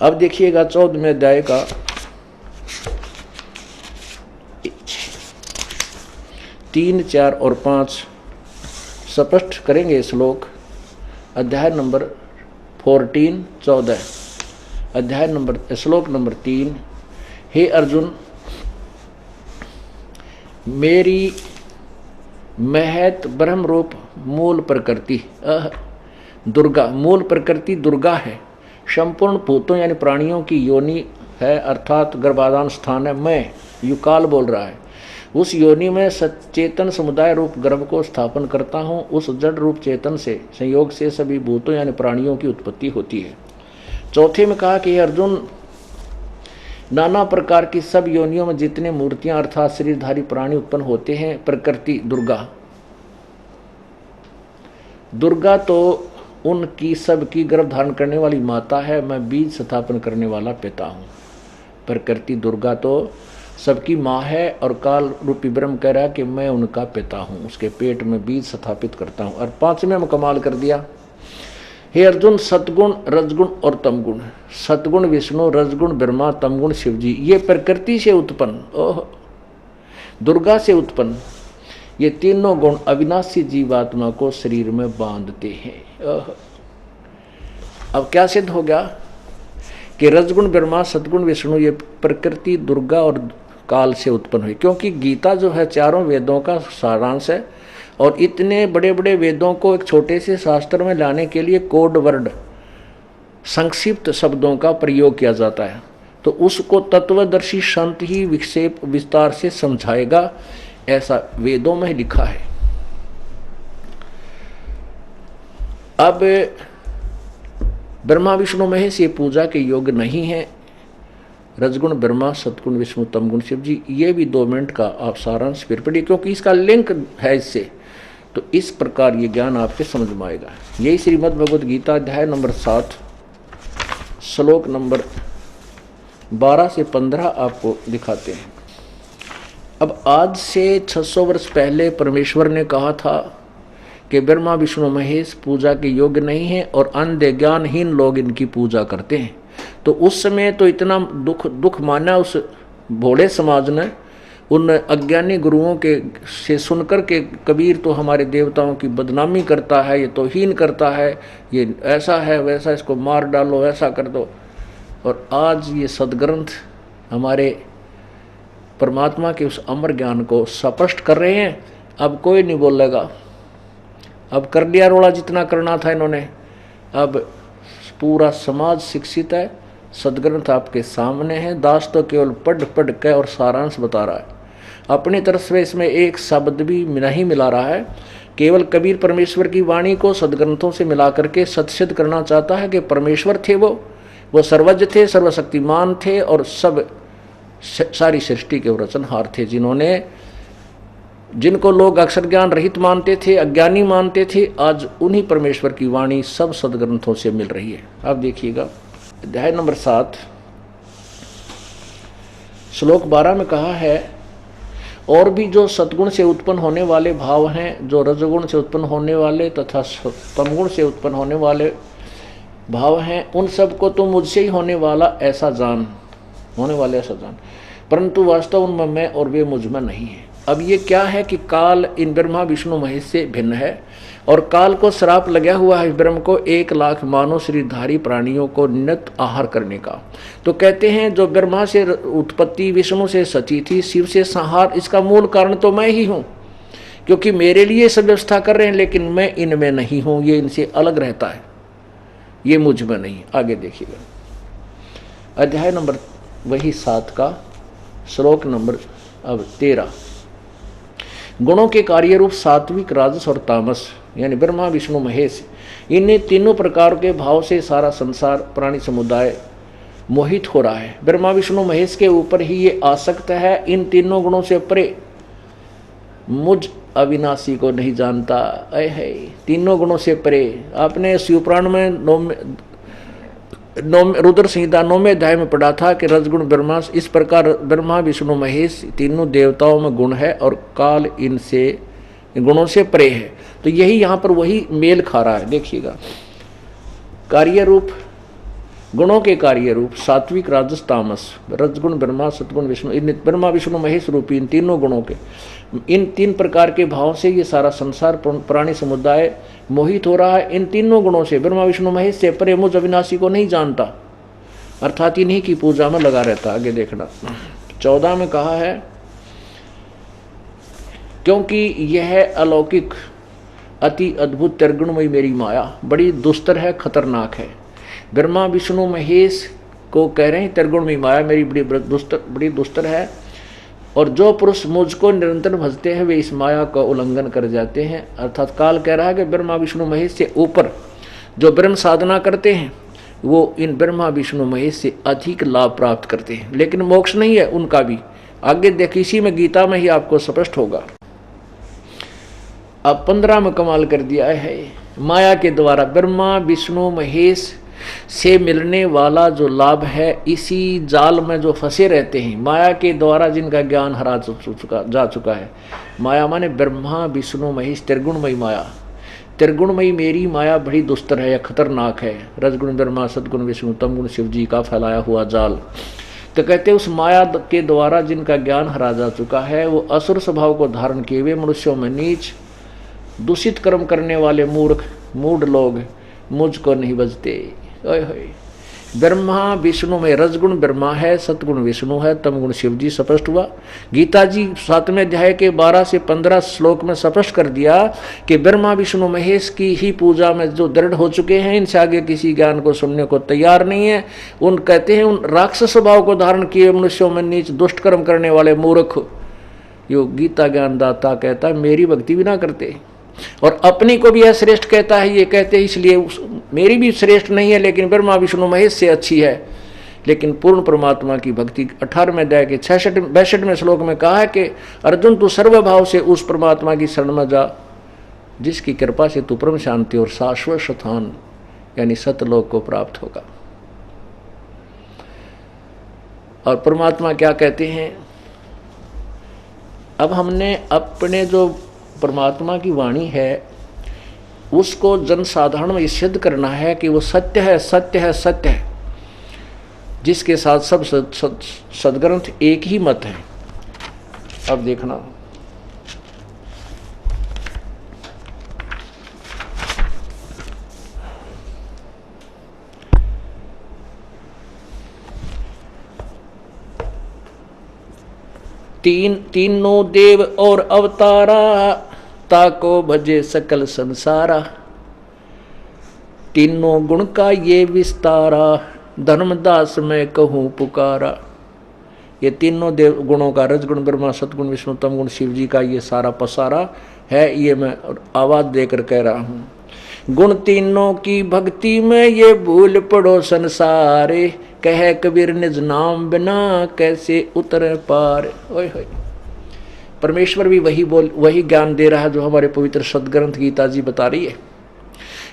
अब देखिएगा 14वें अध्याय का 3, 4 और 5 स्पष्ट करेंगे श्लोक। अध्याय नंबर 14 अध्याय नंबर श्लोक नंबर 3। हे अर्जुन, मेरी महत ब्रह्म रूप मूल प्रकृति दुर्गा, मूल प्रकृति दुर्गा है, संपूर्ण भूतों यानी प्राणियों की योनि है, अर्थात गर्भाधान स्थान है। मैं युकाल बोल रहा है, उस योनि में सचेतन समुदाय रूप गर्भ को स्थापन करता हूँ। उस जड़ रूप चेतन से संयोग से सभी भूतों यानी प्राणियों की उत्पत्ति होती है। चौथे में कहा कि अर्जुन, नाना प्रकार की सब योनियों में जितने मूर्तियां अर्थात शरीरधारी प्राणी उत्पन्न होते हैं, प्रकृति दुर्गा, दुर्गा तो उनकी सबकी गर्भ धारण करने वाली माता है, मैं बीज स्थापन करने वाला पिता हूँ। प्रकृति दुर्गा तो सबकी माँ है और काल रूपी ब्रह्म कह रहा है कि मैं उनका पिता हूँ, उसके पेट में बीज स्थापित करता हूँ। और 5वें में कमाल कर दिया, हे अर्जुन, सतगुण रजगुण और तमगुण, सतगुण विष्णु, रजगुण ब्रह्मा, तमगुण शिव जी, ये प्रकृति से उत्पन्न दुर्गा से उत्पन्न ये तीनों गुण अविनाशी जीवात्मा को शरीर में बांधते हैं। अब क्या सिद्ध हो गया कि रजगुण ब्रह्मा, सतगुण विष्णु ये प्रकृति दुर्गा और काल से उत्पन्न हुई, क्योंकि गीता जो है चारों वेदों का सारांश है और इतने बड़े बड़े वेदों को एक छोटे से शास्त्र में लाने के लिए कोड वर्ड संक्षिप्त शब्दों का प्रयोग किया जाता है, तो उसको तत्वदर्शी संत ही विक्षेप विस्तार से समझाएगा, ऐसा वेदों में लिखा है। अब ब्रह्मा विष्णु महेश ये पूजा के योग्य नहीं है। रजगुण ब्रह्मा, सतगुण विष्णु, तमगुण शिव जी, ये भी 2 मिनट का आप सारांश फिर पढ़िए, क्योंकि इसका लिंक है इससे, तो इस प्रकार ये ज्ञान आपके समझ में आएगा। यही श्रीमद् भगवद गीता अध्याय नंबर 7 श्लोक नंबर 12 से 15 आपको दिखाते हैं। अब आज से 600 वर्ष पहले परमेश्वर ने कहा था कि ब्रह्मा विष्णु महेश पूजा के योग्य नहीं है और अंधे ज्ञानहीन लोग इनकी पूजा करते हैं। तो उस समय तो इतना दुख माना उस भोले समाज ने, उन अज्ञानी गुरुओं के से सुनकर के कबीर तो हमारे देवताओं की बदनामी करता है, ये तौहीन करता है, ये ऐसा है वैसा, इसको मार डालो, ऐसा कर दो। और आज ये सदग्रंथ हमारे परमात्मा के उस अमर ज्ञान को स्पष्ट कर रहे हैं। अब कोई नहीं बोलेगा, अब कर लिया रोड़ा जितना करना था इन्होंने। अब पूरा समाज शिक्षित है, सदग्रंथ आपके सामने है, दास तो केवल पढ़ के और सारांश बता रहा है, अपनी तरफ से इसमें एक शब्द भी नहीं मिला रहा है। केवल कबीर परमेश्वर की वाणी को सदग्रंथों से मिला करके सत्सिद्ध करना चाहता है कि परमेश्वर थे, वो सर्वज्ञ थे, सर्वशक्तिमान थे और सब सारी सृष्टि के रचनहार थे, जिनको लोग अक्षर ज्ञान रहित मानते थे, अज्ञानी मानते थे, आज उन्हीं परमेश्वर की वाणी सब सदग्रंथों से मिल रही है। अब देखिएगा अध्याय नंबर 7 श्लोक 12 में कहा है, और भी जो सतगुण से उत्पन्न होने वाले भाव हैं, जो रजगुण से उत्पन्न होने वाले तथा तमगुण से उत्पन्न होने वाले भाव हैं, उन सबको तो मुझसे ही होने वाला ऐसा जान, परंतु वास्तव उनमें मैं और वे मुझ में नहीं है। अब ये क्या है कि काल इन ब्रह्मा विष्णु महेश से भिन्न है और काल को श्राप लगा हुआ है ब्रह्म को 1 लाख मानव शरीरधारी प्राणियों को नित आहार करने का। तो कहते हैं जो ब्रह्मा से उत्पत्ति, विष्णु से सची थी, शिव से संहार, इसका मूल कारण तो मैं ही हूँ, क्योंकि मेरे लिए सब व्यवस्था कर रहे हैं, लेकिन मैं इनमें नहीं हूँ, ये इनसे अलग रहता है, ये मुझ में नहीं। आगे देखिएगा अध्याय नंबर वही 7 का श्लोक नंबर अब 13। गुणों के कार्य रूप सात्विक, राजस और तामस यानी ब्रह्मा विष्णु महेश, इन तीनों प्रकार के भाव से सारा संसार प्राणी समुदाय मोहित हो रहा है। ब्रह्मा विष्णु महेश के ऊपर ही ये आसक्त है, इन तीनों गुणों से परे मुझ अविनाशी को नहीं जानता। है तीनों गुणों से परे। आपने शिवपुराण में रुद्र संहिता 9वें अध्याय में पढ़ा था कि रजगुण ब्रह्मा, इस प्रकार ब्रह्मा विष्णु महेश तीनों देवताओं में गुण है और काल इनसे गुणों से परे है। तो यही यहाँ पर वही मेल खा रहा है। देखिएगा कार्य रूप गुणों के कार्य रूप सात्विक राजस तामस, रजगुण ब्रह्मा सतगुण विष्णु, इन ब्रह्मा विष्णु महेश रूपी इन तीनों गुणों के, इन तीन प्रकार के भाव से ये सारा संसार प्राणी समुदाय मोहित हो रहा है। इन तीनों गुणों से ब्रह्मा विष्णु महेश से परे मुझ अविनाशी को नहीं जानता, अर्थात इन्हीं की पूजा में लगा रहता। आगे देखना 14 में कहा है, क्योंकि यह अलौकिक अति अद्भुत त्रिगुणमयी मेरी माया बड़ी दुस्तर है, खतरनाक है। ब्रह्मा विष्णु महेश को कह रहे हैं त्रिगुणमयी माया मेरी बड़ी दुस्तर है, और जो पुरुष मुझको निरंतर भजते हैं वे इस माया का उल्लंघन कर जाते हैं। अर्थात काल कह रहा है कि ब्रह्मा विष्णु महेश से ऊपर जो ब्रह्म साधना करते हैं वो इन ब्रह्मा विष्णु महेश से अधिक लाभ प्राप्त करते हैं, लेकिन मोक्ष नहीं है उनका भी। आगे देख, इसी में गीता में ही आपको स्पष्ट होगा। अब 15 में कमाल कर दिया है, माया के द्वारा ब्रह्मा विष्णु महेश से मिलने वाला जो लाभ है, इसी जाल में जो फंसे रहते हैं, माया के द्वारा जिनका ज्ञान हरा जा चुका है। माया माने ब्रह्मा विष्णु महेश त्रिगुणमयी माया, त्रिगुणमयी मेरी माया बड़ी दुस्तर है या खतरनाक है। रजगुण ब्रह्मा सदगुण विष्णु तमगुण शिव जी का फैलाया हुआ जाल। तो कहते उस माया के द्वारा जिनका ज्ञान हरा जा चुका है, वो असुर स्वभाव को धारण किए हुए मनुष्यों में नीच दूषित कर्म करने वाले मूर्ख मूढ़ लोग मुझको नहीं बजते। ब्रह्मा विष्णु में रजगुण ब्रह्मा है, सतगुण विष्णु है, तमगुण शिव जी। स्पष्ट हुआ। गीता जी 7वें अध्याय के 12 से 15 श्लोक में स्पष्ट कर दिया कि ब्रह्मा विष्णु महेश की ही पूजा में जो दृढ़ हो चुके हैं, इनसे आगे किसी ज्ञान को सुनने को तैयार नहीं है। उन कहते हैं उन राक्षस स्वभाव को धारण किए मनुष्यों में नीच दुष्ट कर्म करने वाले मूर्ख, यो गीता ज्ञानदाता कहता है मेरी भक्ति भी ना करते, और अपनी को भी श्रेष्ठ कहता है। ये कहते हैं इसलिए मेरी भी श्रेष्ठ नहीं है, लेकिन ब्रह्मा विष्णु महेश से अच्छी है। लेकिन पूर्ण परमात्मा की भक्ति 18वें अध्याय के 62वें श्लोक में कहा है कि अर्जुन तू सर्वभाव से उस परमात्मा की शरण में जा जिसकी कृपा से तू परम शांति और शाश्वत स्थान यानी सतलोक को प्राप्त होगा। और परमात्मा क्या कहते हैं, अब हमने अपने जो परमात्मा की वाणी है उसको जनसाधारण में सिद्ध करना है कि वो सत्य है, सत्य है, सत्य है, जिसके साथ सब सदग्रंथ एक ही मत है। अब देखना तीनों देव और अवतारा ताको भजे सकल संसारा, तीनों गुण का ये विस्तारा धर्मदास मैं कहूँ पुकारा। ये तीनों देव गुणों का रजगुण ब्रह्मा सतगुण विष्णु तमगुण शिव जी का ये सारा पसारा है, ये मैं आवाज देकर कह रहा हूँ। गुण तीनों की भक्ति में ये भूल पड़ो संसारे, कह कबीर निज नाम बिना कैसे उतरे पार। ओए होए, परमेश्वर भी वही ज्ञान दे रहा है जो हमारे पवित्र सदग्रंथ गीता जी बता रही है।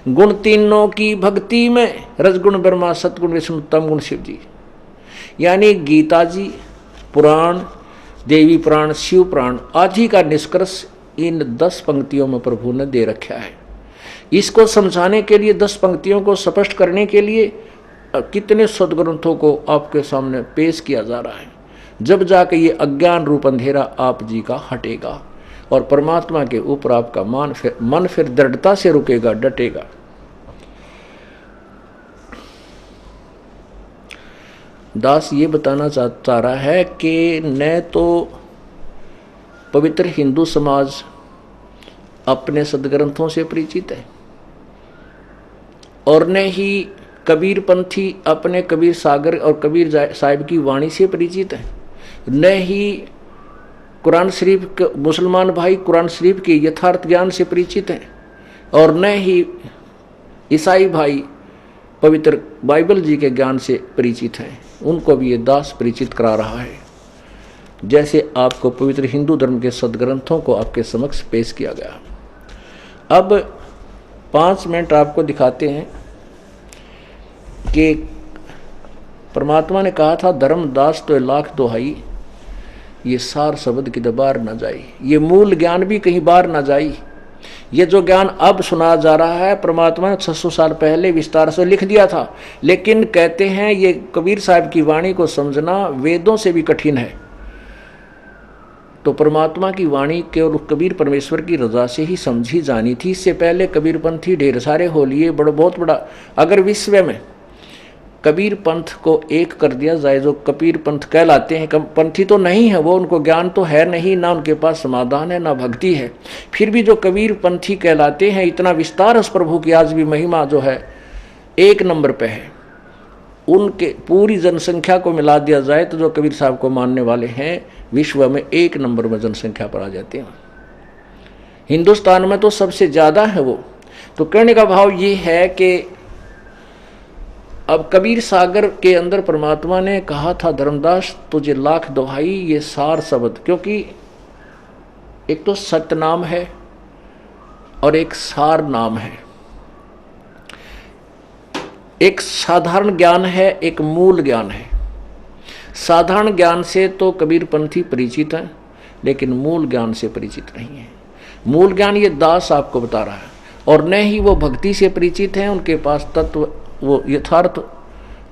गुण तीनों की भक्ति में रजगुण ब्रह्मा सतगुण विष्णु तमगुण शिव जी, यानी गीता जी पुराण देवी पुराण शिव पुराण आदि का निष्कर्ष इन 10 पंक्तियों में प्रभु ने दे रखा है। इसको समझाने के लिए 10 पंक्तियों को स्पष्ट करने के लिए कितने सदग्रंथों को आपके सामने पेश किया जा रहा है, जब जाके ये अज्ञान रूप अंधेरा आप जी का हटेगा और परमात्मा के ऊपर आपका मन फिर दृढ़ता से रुकेगा, डटेगा। दास ये बताना चाह रहा है कि न तो पवित्र हिंदू समाज अपने सदग्रंथों से परिचित है और न ही कबीर पंथी अपने कबीर सागर और कबीर साहिब की वाणी से परिचित है, न ही कुरान शरीफ मुसलमान भाई कुरान शरीफ के यथार्थ ज्ञान से परिचित हैं, और न ही ईसाई भाई पवित्र बाइबल जी के ज्ञान से परिचित हैं। उनको भी ये दास परिचित करा रहा है, जैसे आपको पवित्र हिंदू धर्म के सदग्रंथों को आपके समक्ष पेश किया गया। अब 5 मिनट आपको दिखाते हैं कि परमात्मा ने कहा था धर्मदास तो लाख दोहाई, ये सार शब्द की बार न जाई, ये मूल ज्ञान भी कहीं बार न जाई। ये जो ज्ञान अब सुना जा रहा है परमात्मा ने 600 साल पहले विस्तार से लिख दिया था, लेकिन कहते हैं ये कबीर साहब की वाणी को समझना वेदों से भी कठिन है। तो परमात्मा की वाणी केवल कबीर परमेश्वर की रजा से ही समझी जानी थी। इससे पहले कबीरपंथी ढेर सारे हो लिए, बहुत बड़ा। अगर विश्व में कबीर पंथ को एक कर दिया जाए, जो कबीर पंथ कहलाते हैं, पंथी तो नहीं है वो, उनको ज्ञान तो है नहीं, ना उनके पास समाधान है, ना भक्ति है, फिर भी जो कबीर पंथी कहलाते हैं, इतना विस्तार उस प्रभु की आज भी महिमा जो है एक नंबर पे है। उनके पूरी जनसंख्या को मिला दिया जाए तो जो कबीर साहब को मानने वाले हैं विश्व में एक नंबर में जनसंख्या पर आ जाते हैं। हिंदुस्तान में तो सबसे ज़्यादा है वो। तो कहने का भाव ये है कि अब कबीर सागर के अंदर परमात्मा ने कहा था, धर्मदास तुझे लाख दोहाई ये सार शब्द, क्योंकि एक तो सत्य नाम है और एक सार नाम है। एक साधारण ज्ञान है, एक मूल ज्ञान है। साधारण ज्ञान से तो कबीरपंथी परिचित है, लेकिन मूल ज्ञान से परिचित नहीं है। मूल ज्ञान ये दास आपको बता रहा है, और न ही वो भक्ति से परिचित हैं, उनके पास तत्व वो यथार्थ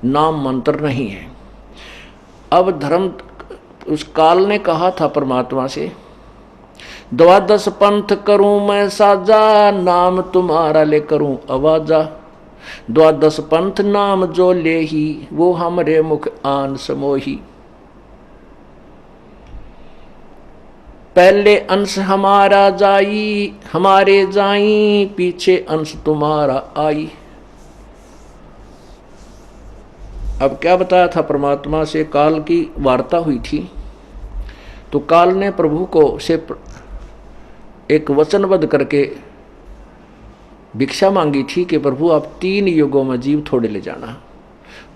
नाम मंत्र नहीं है। अब धर्म उस काल ने कहा था परमात्मा से, 12 पंथ करूं मैं साजा, नाम तुम्हारा ले करूं आवाजा। 12 पंथ नाम जो ले ही, वो हमरे मुख आन समोही। पहले अंश हमारा जाई, हमारे जाई, पीछे अंश तुम्हारा आई। अब क्या बताया था परमात्मा से, काल की वार्ता हुई थी, तो काल ने प्रभु को से एक वचनबद्ध करके भिक्षा मांगी थी कि प्रभु आप 3 युगों में जीव थोड़े ले जाना,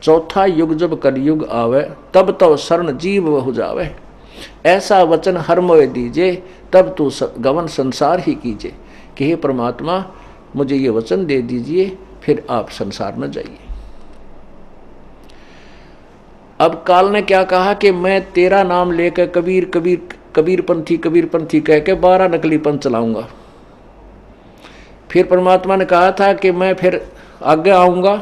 चौथा युग जब कलयुग आवे, तब तो शरण जीव हो जावे। ऐसा वचन हर मोए दीजिए, तब तू गवन संसार ही कीजिए। कि हे परमात्मा मुझे ये वचन दे दीजिए, फिर आप संसार में जाइए। अब काल ने क्या कहा कि मैं तेरा नाम लेकर कबीर कबीर कबीरपंथी कह के 12 नकली पंथ चलाऊंगा। फिर परमात्मा ने कहा था कि मैं फिर आगे आऊंगा,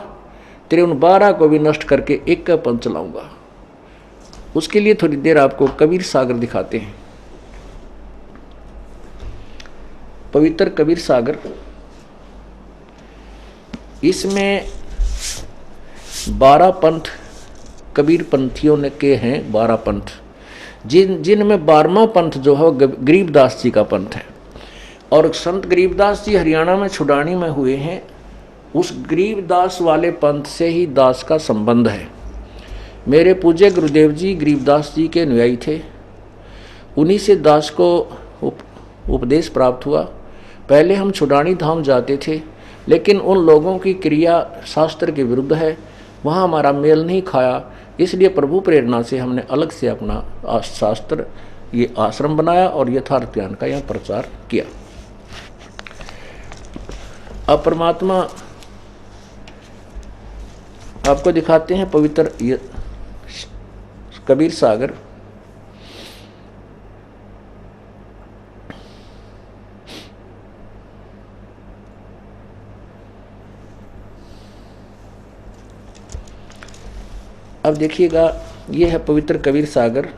तेरे उन 12 को भी नष्ट करके एक का पंथ चलाऊंगा। उसके लिए थोड़ी देर आपको कबीर सागर दिखाते हैं। पवित्र कबीर सागर, इसमें 12 पंथ कबीर पंथियों ने के हैं। 12 पंथ जिनमें 12वां पंथ जो है गरीबदास जी का पंथ है। और संत गरीबदास जी हरियाणा में छुड़ानी में हुए हैं। उस गरीबदास वाले पंथ से ही दास का संबंध है। मेरे पूज्य गुरुदेव जी गरीबदास जी के अनुयायी थे, उन्हीं से दास को उपदेश प्राप्त हुआ। पहले हम छुड़ानी धाम जाते थे, लेकिन उन लोगों की क्रिया शास्त्र के विरुद्ध है, वहाँ हमारा मेल नहीं खाया। इसलिए प्रभु प्रेरणा से हमने अलग से अपना शास्त्र ये आश्रम बनाया और यथार्थ ज्ञान का यहाँ प्रचार किया। अब परमात्मा आपको दिखाते हैं पवित्र कबीर सागर। अब देखिएगा, ये है पवित्र कबीर सागर,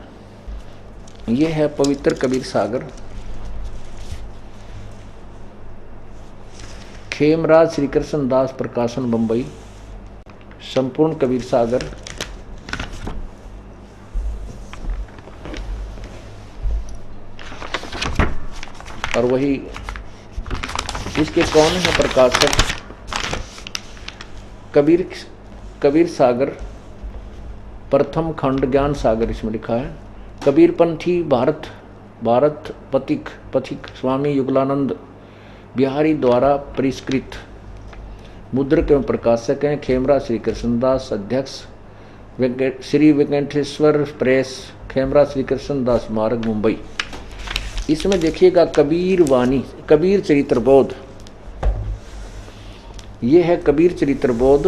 ये है पवित्र कबीर सागर। खेमराज श्री कृष्ण दास प्रकाशन बंबई, संपूर्ण कबीर सागर। और वही इसके कौन है प्रकाशक? कबीर सागर प्रथम खंड ज्ञान सागर इसमें लिखा है। कबीरपंथी भारत पथिक स्वामी युगलानंद बिहारी द्वारा परिष्कृत। मुद्रक एवं प्रकाशक हैं खेमरा श्री कृष्णदास, अध्यक्ष श्री वेंकटेश्वर प्रेस, खेमरा श्री कृष्णदास मार्ग मुंबई। इसमें देखिएगा कबीर वाणी, कबीर चरित्र बोध, ये है कबीर चरित्र बोध।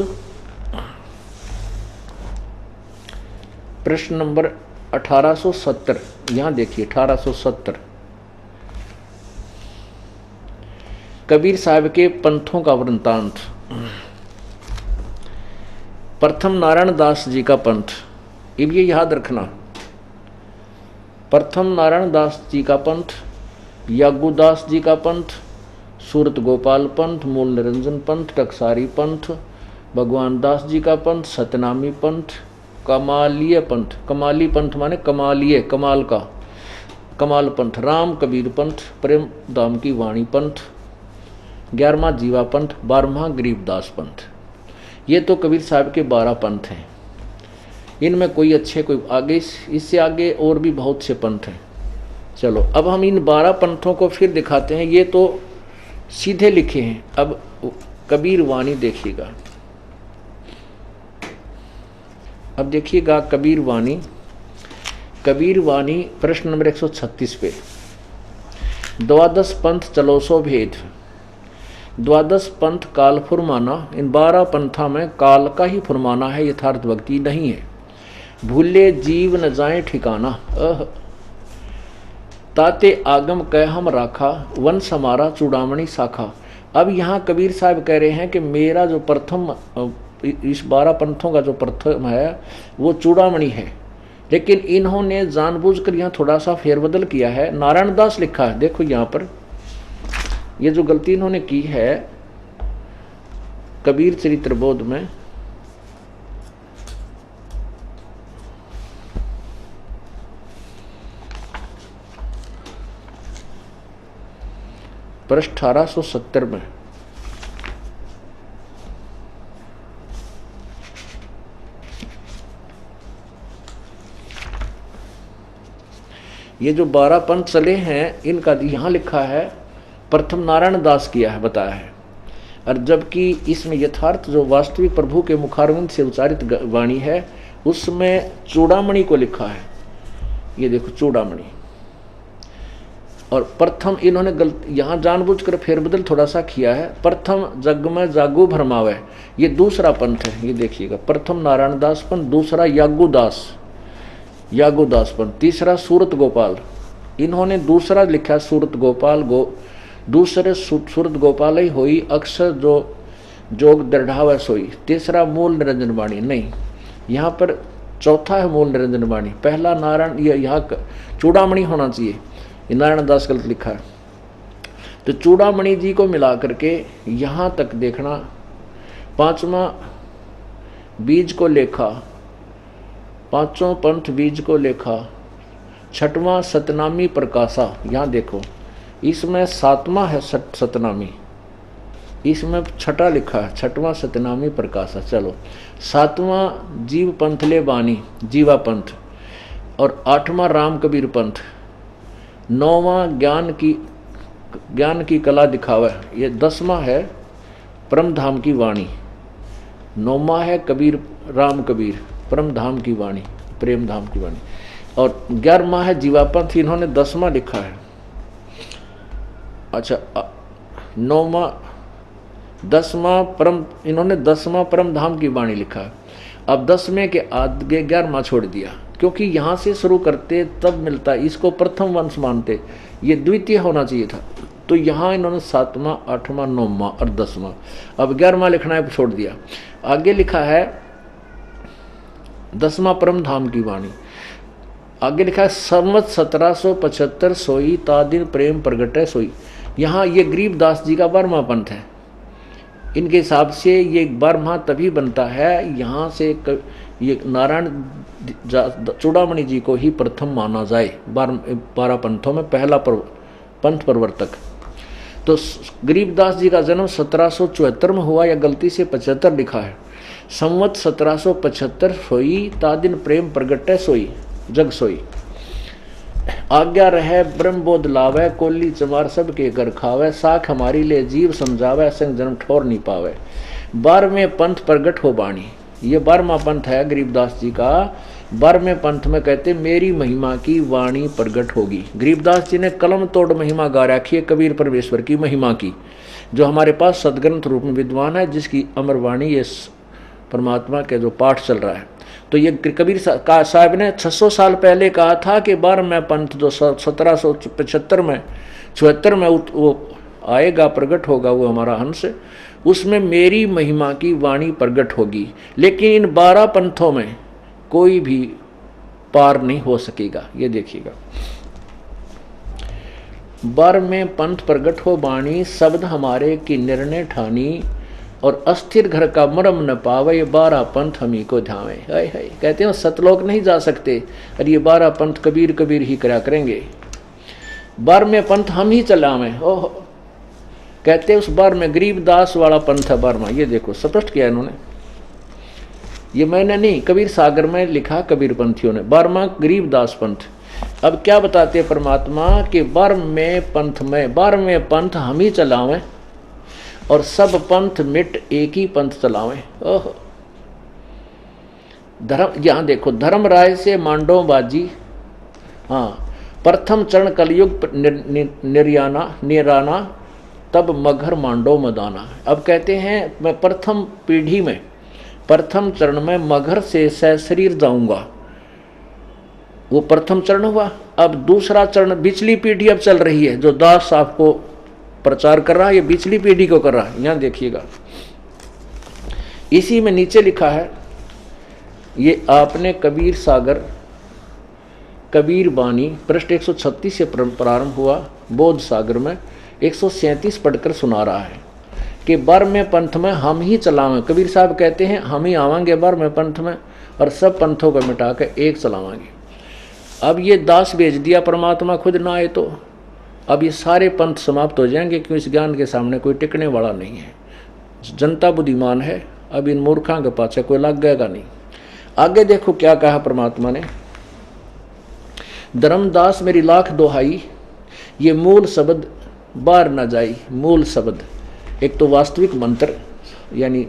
प्रश्न नंबर 1870, यहां देखिए 1870। कबीर साहब के पंथों का वृंतांत। प्रथम नारायण दास जी का पंथ, अब ये याद रखना, प्रथम नारायण दास जी का पंथ, यागुदास जी का पंथ, सूरत गोपाल पंथ, मूल निरंजन पंथ, टकसारी पंथ, भगवान दास जी का पंथ, सतनामी पंथ, कमालिय पंथ, कमाली पंथ माने कमालिय, कमाल का, कमाल पंथ, राम कबीर पंथ, प्रेम धाम की वाणी पंथ, 11वां जीवा पंथ, 12वां गरीबदास पंथ। ये तो कबीर साहब के 12 पंथ हैं। इनमें कोई अच्छे, कोई आगे, इससे आगे और भी बहुत से पंथ हैं। चलो अब हम इन 12 पंथों को फिर दिखाते हैं। ये तो सीधे लिखे हैं, अब कबीर वाणी देखिएगा। अब देखिएगा कबीर वाणी, कबीर वाणी प्रश्न नंबर 136 पे, द्वादश पंथ चलो सो भेद, द्वादश पंथ काल फुरमाना। इन 12 पंथा में काल का ही फुरमाना है, यथार्थ भक्ति नहीं है। भूले जीव न जाए ठिकाना, ताते आगम कह हम राखा, वंश हमारा चूड़ामणि शाखा। अब यहाँ कबीर साहब कह रहे हैं कि मेरा जो प्रथम, इस 12 पंथों का जो प्रथम है वो चूड़ामणि है, लेकिन इन्होंने जानबूझकर यहाँ थोड़ा सा फेरबदल किया है। नारायण दास लिखा है, देखो यहाँ पर ये जो गलती इन्होंने की है कबीर चरित्र बोध में, पृष्ठ 1870 में, ये जो 12 पंथ चले हैं इनका यहाँ लिखा है प्रथम नारायण दास किया है, बताया है। और जबकि इसमें यथार्थ जो वास्तविक प्रभु के मुखारविंद से उच्चारित वाणी है उसमें चूड़ामणि को लिखा है। ये देखो चूड़ामणि, और प्रथम इन्होंने यहाँ जानबूझकर फेरबदल थोड़ा सा किया है। प्रथम जग में जागू भरमावे, ये दूसरा पंथ है, ये देखिएगा। प्रथम नारायण दास पंथ, दूसरा यागुदास, यागुदास पंथ, तीसरा सूरत गोपाल। इन्होंने दूसरा लिखा सूरत गोपाल दूसरे सूरत गोपाल ही होई, अक्सर जो जोग दृढ़ाव सोई। तीसरा मूल निरंजन वाणी, नहीं, यहाँ पर चौथा है मूल निरंजन वाणी। पहला नारायण, यहाँ चूड़ामणि होना चाहिए, ये नारायण दास गलत लिखा है। तो चूड़ामणि जी को मिला करके यहाँ तक देखना, 5वां बीज को लेखा, 5वां पंथ बीज को लेखा, 6वां सतनामी प्रकाशा। यहाँ देखो इसमें 7वां है सतनामी, इसमें 6ठा लिखा है, 6वां सतनामी प्रकाशा। चलो 7वां जीव पंथ ले बानी, जीवा पंथ, और 8वां राम कबीर पंथ, 9वां ज्ञान की कला दिखावा, ये 10वां है परम धाम की वाणी, 9वां है कबीर राम कबीर परम धाम की वाणी, प्रेम धाम की वाणी, और 11वां है जीवा पंथ। इन्होंने 10वां लिखा है। अच्छा 9वां 10वां परम, इन्होंने 10वां परम धाम की वाणी लिखा है। अब 10वें के आगे 11वां छोड़ दिया, क्योंकि यहाँ से शुरू करते तब मिलता, इसको प्रथम वंश मानते, ये द्वितीय होना चाहिए था। तो यहाँ इन्होंने 7वां 8वां 9वां और 10वां, अब 11वां लिखना है, छोड़ दिया। आगे लिखा है 10वां परम धाम की वाणी, आगे लिखा है संवत 1775 सोई, ता दिन प्रेम प्रगटे सोई। यहाँ ये गरीबदास जी का 12वां पंथ है। इनके हिसाब से ये 12वां तभी बनता है, यहाँ से ये नारायण चूड़ामणि जी को ही प्रथम माना जाए 12 पंथों में, पहला पंथ प्रवर्तक। तो गरीबदास जी का जन्म 1774 में हुआ, या गलती से 75 लिखा है। संवत 1775 सोई, ता दिन प्रेम प्रगटे सोई, जग सोई। आज्ञा रहे ब्रह्म बोध लावे, कोली चमार सब के घर खावे, साख हमारी ले जीव समझावे, संग जन्म ठोर नहीं पावे। 12वें पंथ प्रगट हो बाणी, ये 12वां पंथ है गरीबदास जी का। 12वें पंथ में कहते मेरी महिमा की वाणी प्रगट होगी। गरीबदास जी ने कलम तोड़ महिमा गा रखी है कबीर परमेश्वर की महिमा की, जो हमारे पास सदग्रंथ रूप में विद्वान है, जिसकी अमर वाणी ये परमात्मा के जो पाठ चल रहा है। तो ये कबीर साहब ने 600 साल पहले कहा था कि 12वें पंथ जो 1775 में 76 में वो आएगा प्रकट होगा वो हमारा हंस, उसमें मेरी महिमा की वाणी प्रकट होगी। लेकिन इन 12 पंथों में कोई भी पार नहीं हो सकेगा। ये देखिएगा, 12वें पंथ प्रकट हो बाणी, शब्द हमारे की निर्णय ठानी, और अस्थिर घर का मरम न पावे, 12 पंथ हमी को ध्यावे। हाय हाय, कहते हैं सतलोक नहीं जा सकते, और ये 12 पंथ कबीर कबीर ही करा करेंगे। 12वें पंथ हम ही चलावें। ओह, कहते हैं उस 12वें गरीबदास वाला पंथ है 12वां। ये देखो स्पष्ट किया इन्होंने, ये मैंने नहीं, कबीर सागर में लिखा कबीर पंथियों ने, 12वां गरीबदास पंथ। अब क्या बताते हैं परमात्मा कि 12वें पंथ में 12वें पंथ हम ही चलावें, और सब पंथ मिट एक ही पंथ चलावें। ओह, धर्म, यहां देखो, धर्म राय से मांडो बाजी, हाँ, प्रथम चरण कलयुग निराना, तब मगर मांडो मदाना। अब कहते हैं मैं प्रथम पीढ़ी में, प्रथम चरण में मगर से शरीर जाऊंगा, वो प्रथम चरण हुआ। अब दूसरा चरण बिचली पीढ़ी अब चल रही है, जो दास आपको प्रचार कर रहा है, ये बिचली पीढ़ी को कर रहा है। यहां देखिएगा, इसी में नीचे लिखा है, ये आपने कबीर सागर कबीर बानी पृष्ठ 136 से प्रारंभ हुआ, बोध सागर में 137 पढ़कर सुना रहा है कि 12वें पंथ में हम ही चलावें। कबीर साहब कहते हैं हम ही आवांगे 12वें पंथ में, और सब पंथों को मिटा के एक चलावांगे। अब ये दास भेज दिया परमात्मा, खुद ना आए तो अब ये सारे पंथ समाप्त हो जाएंगे, क्यों इस ज्ञान के सामने कोई टिकने वाला नहीं है। जनता बुद्धिमान है, अब इन मूर्खों के पाछे कोई लग गएगा नहीं। आगे देखो क्या कहा परमात्मा ने, धर्मदास मेरी लाख दोहाई, ये मूल शब्द बार न जाई। मूल शब्द एक तो वास्तविक मंत्र, यानी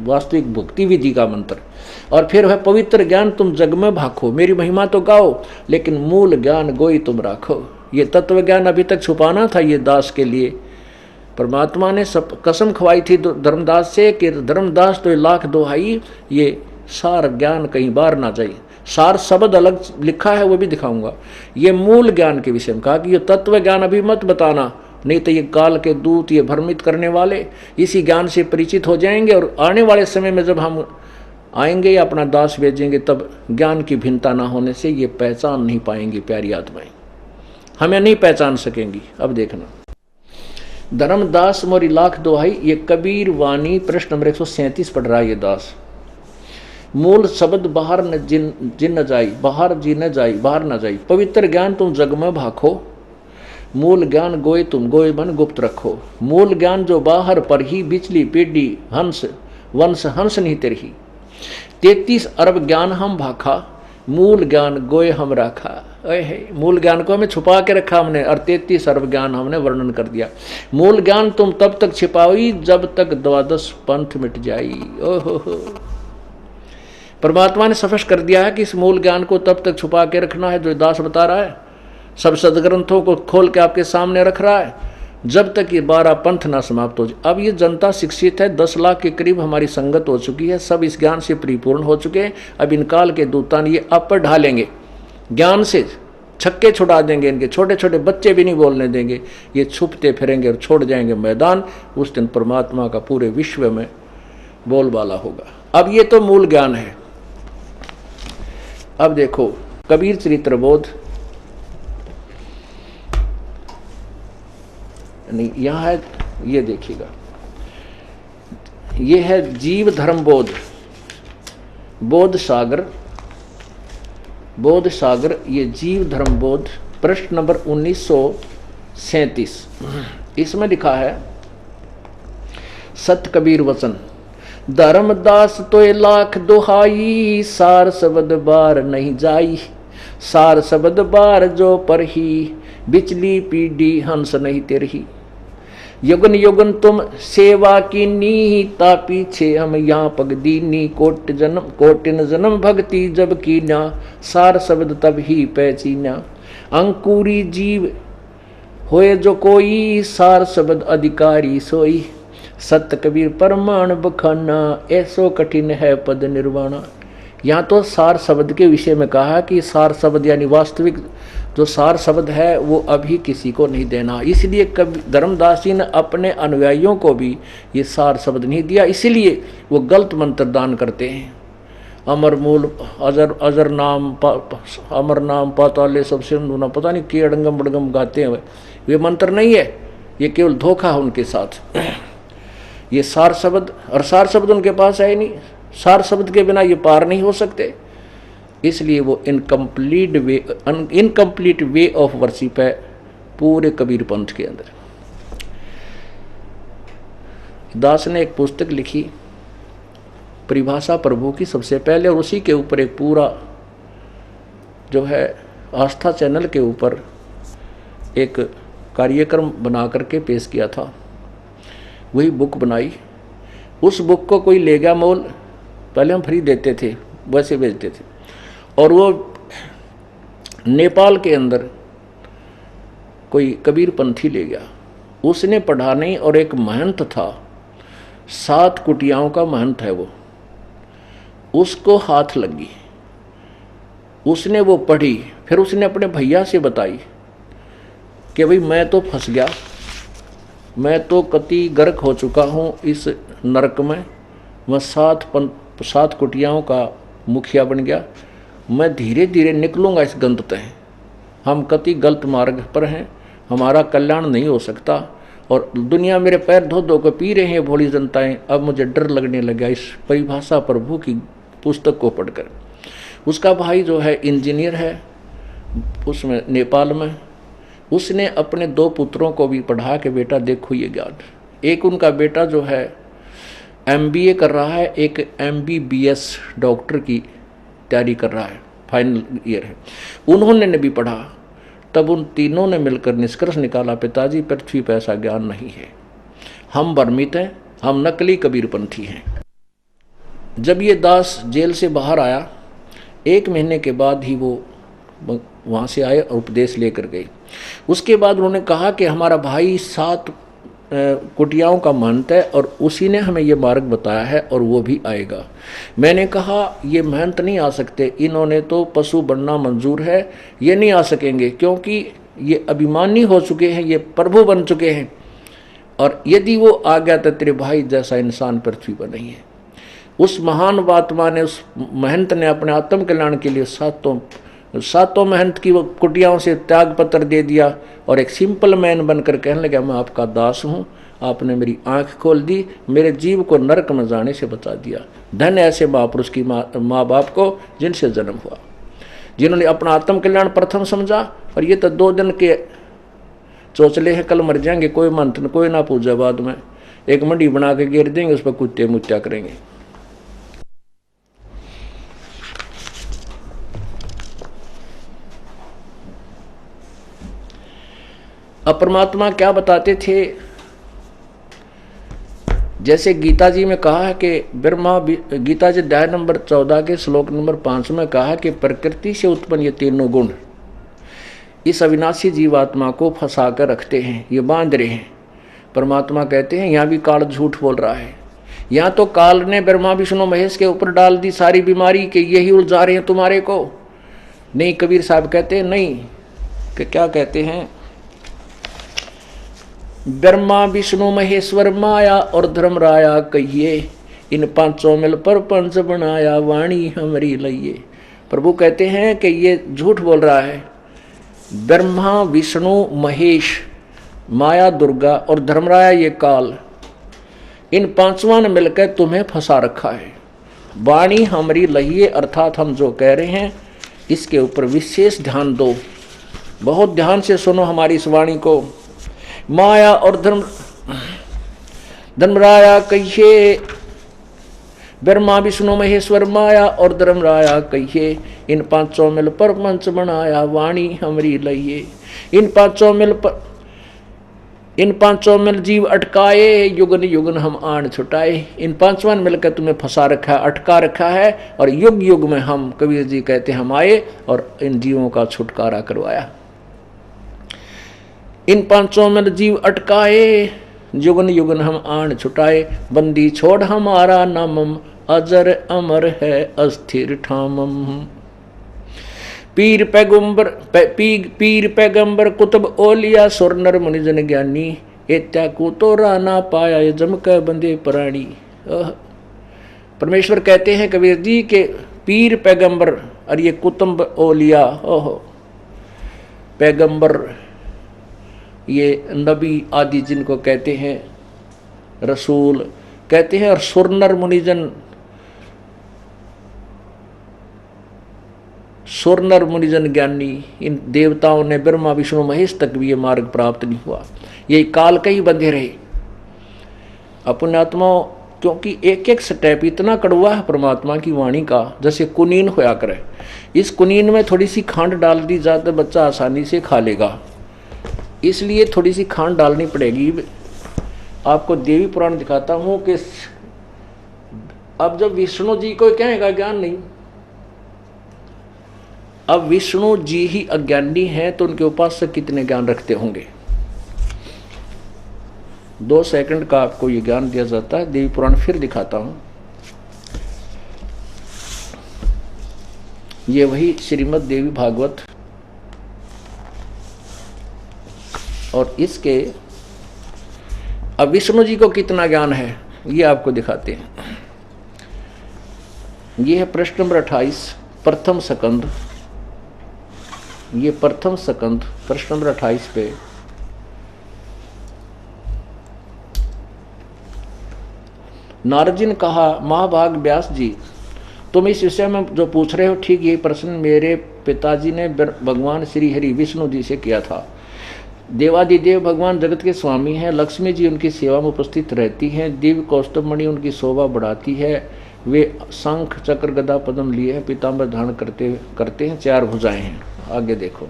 वास्तविक भक्ति विधि का मंत्र, और फिर है पवित्र ज्ञान तुम जग में भाखो, मेरी महिमा तो गाओ लेकिन मूल ज्ञान गोई तुम राखो। ये तत्व ज्ञान अभी तक छुपाना था ये दास के लिए। परमात्मा ने सब कसम खवाई थी धर्मदास से कि धर्मदास तो लाख दोहाई, ये सार ज्ञान कहीं बार ना जाए। सार शब्द अलग लिखा है, वो भी दिखाऊंगा। ये मूल ज्ञान के विषय में कहा कि ये तत्व ज्ञान अभी मत बताना, नहीं तो ये काल के दूत, ये भ्रमित करने वाले इसी ज्ञान से परिचित हो जाएंगे, और आने वाले समय में जब हम आएंगे या अपना दास भेजेंगे, तब ज्ञान की भिन्नता ना होने से ये पहचान नहीं पाएंगी प्यारी आत्माएं, हमें नहीं पहचान सकेंगी। अब देखना, धर्मदास मोरी लाख दोहाई, ये कबीर वाणी प्रश्न नंबर 137 पढ़ रहा है ये दास। मूल शब्द बाहर न जिन न जाई, बाहर जी न जाई, बाहर न जाई। पवित्र ज्ञान तुम जग में भाखो, मूल ज्ञान गोय तुम गोय मन गुप्त रखो। मूल ज्ञान जो बाहर पर ही, बिचली पीढ़ी हंस वंश हंस नहीं तेरही। 33 अरब ज्ञान हम भाखा, मूल ज्ञान गोय हम रखा। मूल ज्ञान को हमें छुपा के रखा हमने, और 33 अरब ज्ञान हमने वर्णन कर दिया। मूल ज्ञान तुम तब तक छिपाई जब तक 12 पंथ मिट जाई। ओहो, परमात्मा ने स्पष्ट कर दिया है कि इस मूल ज्ञान को तब तक छुपा के रखना है, जो दास बता रहा है। सब सदग्रंथों को खोल के आपके सामने रख रहा है, जब तक ये 12 पंथ ना समाप्त हो जाए। अब ये जनता शिक्षित है, 10 लाख के करीब हमारी संगत हो चुकी है, सब इस ज्ञान से परिपूर्ण हो चुके हैं। अब इन काल के दूतान ये आप पर ढालेंगे, ज्ञान से छक्के छुड़ा देंगे, इनके छोटे छोटे बच्चे भी नहीं बोलने देंगे, ये छुपते फिरेंगे और छोड़ जाएंगे मैदान। उस दिन परमात्मा का पूरे विश्व में बोलबाला होगा। अब ये तो मूल ज्ञान है। अब देखो कबीर चरित्र बोध, नहीं यहाँ है, ये देखिएगा, ये है जीव धर्म बोध, बोध सागर, बोध सागर, ये जीव धर्म बोध प्रश्न नंबर 1937। इसमें लिखा है, सत कबीर वचन, धर्मदास तो लाख दुहाई, सार शब्द बार नहीं जाई। सार शब्द बार जो पर ही, बिचली पीढ़ी हंस नहीं तेरही। युगन युगन तुम सेवा की नी, ता पीछे हम यहाँ पग दीनी। कोटिन जन्म भक्ति जब की ना, सार शब्द तब ही पहचीना। अंकुरी जीव होए जो कोई, सार शब्द अधिकारी सोई। सत्य कबीर परमाण बखाना, ऐसो कठिन है पद निर्वाणा। यहाँ तो सार शब्द के विषय में कहा कि सार शब्द यानी वास्तविक जो सार शब्द है वो अभी किसी को नहीं देना। इसलिए कभी धर्मदास जी ने अपने अनुयायियों को भी ये सार शब्द नहीं दिया, इसीलिए वो गलत मंत्र दान करते हैं। अमर मूल अजर अजर नाम अमर नाम पाताले सब सिंधु ना, पता नहीं के अड़ंगम बड़गम गाते हैं, वे मंत्र नहीं है, ये केवल धोखा है उनके साथ। ये सार शब्द, और सार शब्द उनके पास है ही नहीं, सार शब्द के बिना ये पार नहीं हो सकते, इसलिए वो इनकम्प्लीट वे ऑफ वर्शिप है पूरे कबीर पंथ के अंदर। दास ने एक पुस्तक लिखी परिभाषा प्रभु की सबसे पहले, और उसी के ऊपर एक पूरा जो है आस्था चैनल के ऊपर एक कार्यक्रम बना करके पेश किया था, वही बुक बनाई। उस बुक को कोई ले गया मोल, पहले हम फ्री देते थे, वैसे बेचते थे, और वो नेपाल के अंदर कोई कबीर पंथी ले गया, उसने पढ़ा नहीं, और एक महंत था, 7 कुटियाओं का महंत है वो, उसको हाथ लगी, उसने वो पढ़ी, फिर उसने अपने भैया से बताई कि भाई मैं तो फंस गया, मैं तो कति गर्क हो चुका हूँ इस नरक में, मैं 7 कुटियाओं का मुखिया बन गया, मैं धीरे धीरे निकलूँगा इस गंध तय, हम कति गलत मार्ग पर हैं, हमारा कल्याण नहीं हो सकता, और दुनिया मेरे पैर धो धो कर पी रहे हैं भोली जनताएं, अब मुझे डर लगने लगा इस परिभाषा प्रभु की पुस्तक को पढ़कर। उसका भाई जो है इंजीनियर है उसमें नेपाल में, उसने अपने 2 पुत्रों को भी पढ़ा के बेटा देखो ये ज्ञान, एक उनका बेटा जो है MBA कर रहा है, एक MBBS डॉक्टर की तैयारी कर रहा है, फाइनल ईयर है, उन्होंने भी पढ़ा, तब उन तीनों ने मिलकर निष्कर्ष निकाला पिताजी पृथ्वी पर ऐसा ज्ञान नहीं है, हम भ्रमित हैं, हम नकली कबीरपंथी हैं। जब ये दास जेल से बाहर आया, 1 महीने के बाद ही वो वहाँ से आए और उपदेश लेकर गए। उसके बाद उन्होंने कहा कि हमारा भाई 7 कुटियाओं का महंत है और उसी ने हमें ये मार्ग बताया है और वो भी आएगा। मैंने कहा ये महंत नहीं आ सकते, इन्होंने तो पशु बनना मंजूर है, ये नहीं आ सकेंगे क्योंकि ये अभिमानी हो चुके हैं, ये प्रभु बन चुके हैं, और यदि वो आ गया तो तेरे भाई जैसा इंसान पृथ्वी पर नहीं है। उस महान आत्मा ने, उस महंत ने अपने आत्म कल्याण के लिए सातों महंत की वो कुटियाओं से त्याग पत्र दे दिया और एक सिंपल मैन बनकर कहने लगा मैं आपका दास हूँ, आपने मेरी आंख खोल दी, मेरे जीव को नरक में जाने से बचा दिया। धन्य ऐसे महापुरुष की माँ बाप को जिनसे जन्म हुआ, जिन्होंने अपना आत्म कल्याण प्रथम समझा। और ये तो 2 दिन के चोचले हैं, कल मर जाएंगे, कोई मंत्र कोई ना पूजा, बाद में एक मंडी बना के गिर देंगे, उस पर कुत्ते मुत्या करेंगे। अब परमात्मा क्या बताते थे, जैसे गीता जी में कहा है कि ब्रह्मा, गीता जी अध्याय नंबर 14 के श्लोक नंबर 5 में कहा कि प्रकृति से उत्पन्न ये तीनों गुण इस अविनाशी जीवात्मा को फंसा कर रखते हैं, ये बांध रहे हैं। परमात्मा कहते हैं यहाँ भी काल झूठ बोल रहा है, यहाँ तो काल ने ब्रह्मा विष्णु महेश के ऊपर डाल दी सारी बीमारी कि यही उलझा रहे हैं तुम्हारे को। नहीं, कबीर साहब कहते हैं नहीं, कि क्या कहते हैं, ब्रह्मा विष्णु महेश्वर माया और धर्मराया कहिए, इन 5 मिल पर पंच बनाया वाणी हमारी लइए। प्रभु कहते हैं कि ये झूठ बोल रहा है, ब्रह्मा विष्णु महेश माया दुर्गा और धर्मराया ये काल, इन 5वां ने मिलकर तुम्हें फंसा रखा है। वाणी हमारी लइए अर्थात हम जो कह रहे हैं इसके ऊपर विशेष ध्यान दो, बहुत ध्यान से सुनो हमारी इस वाणी को। माया और धर्मराया कहिए, ब्रह्मा विष्णु महेश्वर माया और धर्मराया कहिए, इन 5 मिल पर पंच बनाया वाणी हमारी लइए। इन 5 मिल जीव अटकाए, युगन युगन हम आन छुटाए। इन 5वां मिलकर तुम्हें फंसा रखा है, अटका रखा है, और युग युग में हम, कबीर जी कहते हैं, हम आए और इन जीवों का छुटकारा करवाया। इन 5 मिल जीव अटकाए, युगन युगन हम आन छुटाए। बंदी छोड़ हमारा नामम, अजर अमर है अस्थिर ठामम। पीर पैगंबर पीर पैगंबर कुतुब ओलिया सुरनर मुनिजन ज्ञानी एत्या को तो राना पाया ये जम के बंदे प्राणी। परमेश्वर कहते हैं कबीर जी के पीर पैगंबर और ये कुतुब ओलिया, ओहो पैगंबर ये नबी आदि जिनको कहते हैं, रसूल कहते हैं, और सुरनर मुनिजन, सुरनर मुनिजन ज्ञानी, इन देवताओं ने ब्रह्मा विष्णु महेश तक भी ये मार्ग प्राप्त नहीं हुआ, ये काल के ही बंधे रहे अपने आत्माओं। क्योंकि एक एक स्टेप इतना कड़वा है परमात्मा की वाणी का, जैसे कुनीन होया करे। इस कुनीन में थोड़ी सी खांड डाल दी जाए तो बच्चा आसानी से खा लेगा, इसलिए थोड़ी सी खांड डालनी पड़ेगी। आपको देवी पुराण दिखाता हूं कि अब जब विष्णु जी को कहेगा ज्ञान नहीं, अब विष्णु जी ही अज्ञानी हैं तो उनके उपासक कितने ज्ञान रखते होंगे। 2 सेकंड का आपको ये ज्ञान दिया जाता है। देवी पुराण फिर दिखाता हूं, ये वही श्रीमद् देवी भागवत, और इसके अब विष्णु जी को कितना ज्ञान है ये आपको दिखाते हैं। ये है प्रश्न नंबर 28 प्रथम स्कंद, ये प्रथम स्कंद प्रश्न नंबर 28 पे नारद जी ने कहा, महाभाग व्यास जी तुम इस विषय में जो पूछ रहे हो ठीक यही प्रश्न मेरे पिताजी ने भगवान श्री हरि विष्णु जी से किया था। देवादिदेव भगवान जगत के स्वामी हैं, लक्ष्मी जी उनकी सेवा में उपस्थित रहती हैं, दिव्य कौस्तुभ मणि उनकी शोभा बढ़ाती है, वे शंख चक्र गदा पद्म लिए हैं, पीताम्बर धारण करते हैं, 4 भुजाएं हैं। आगे देखो,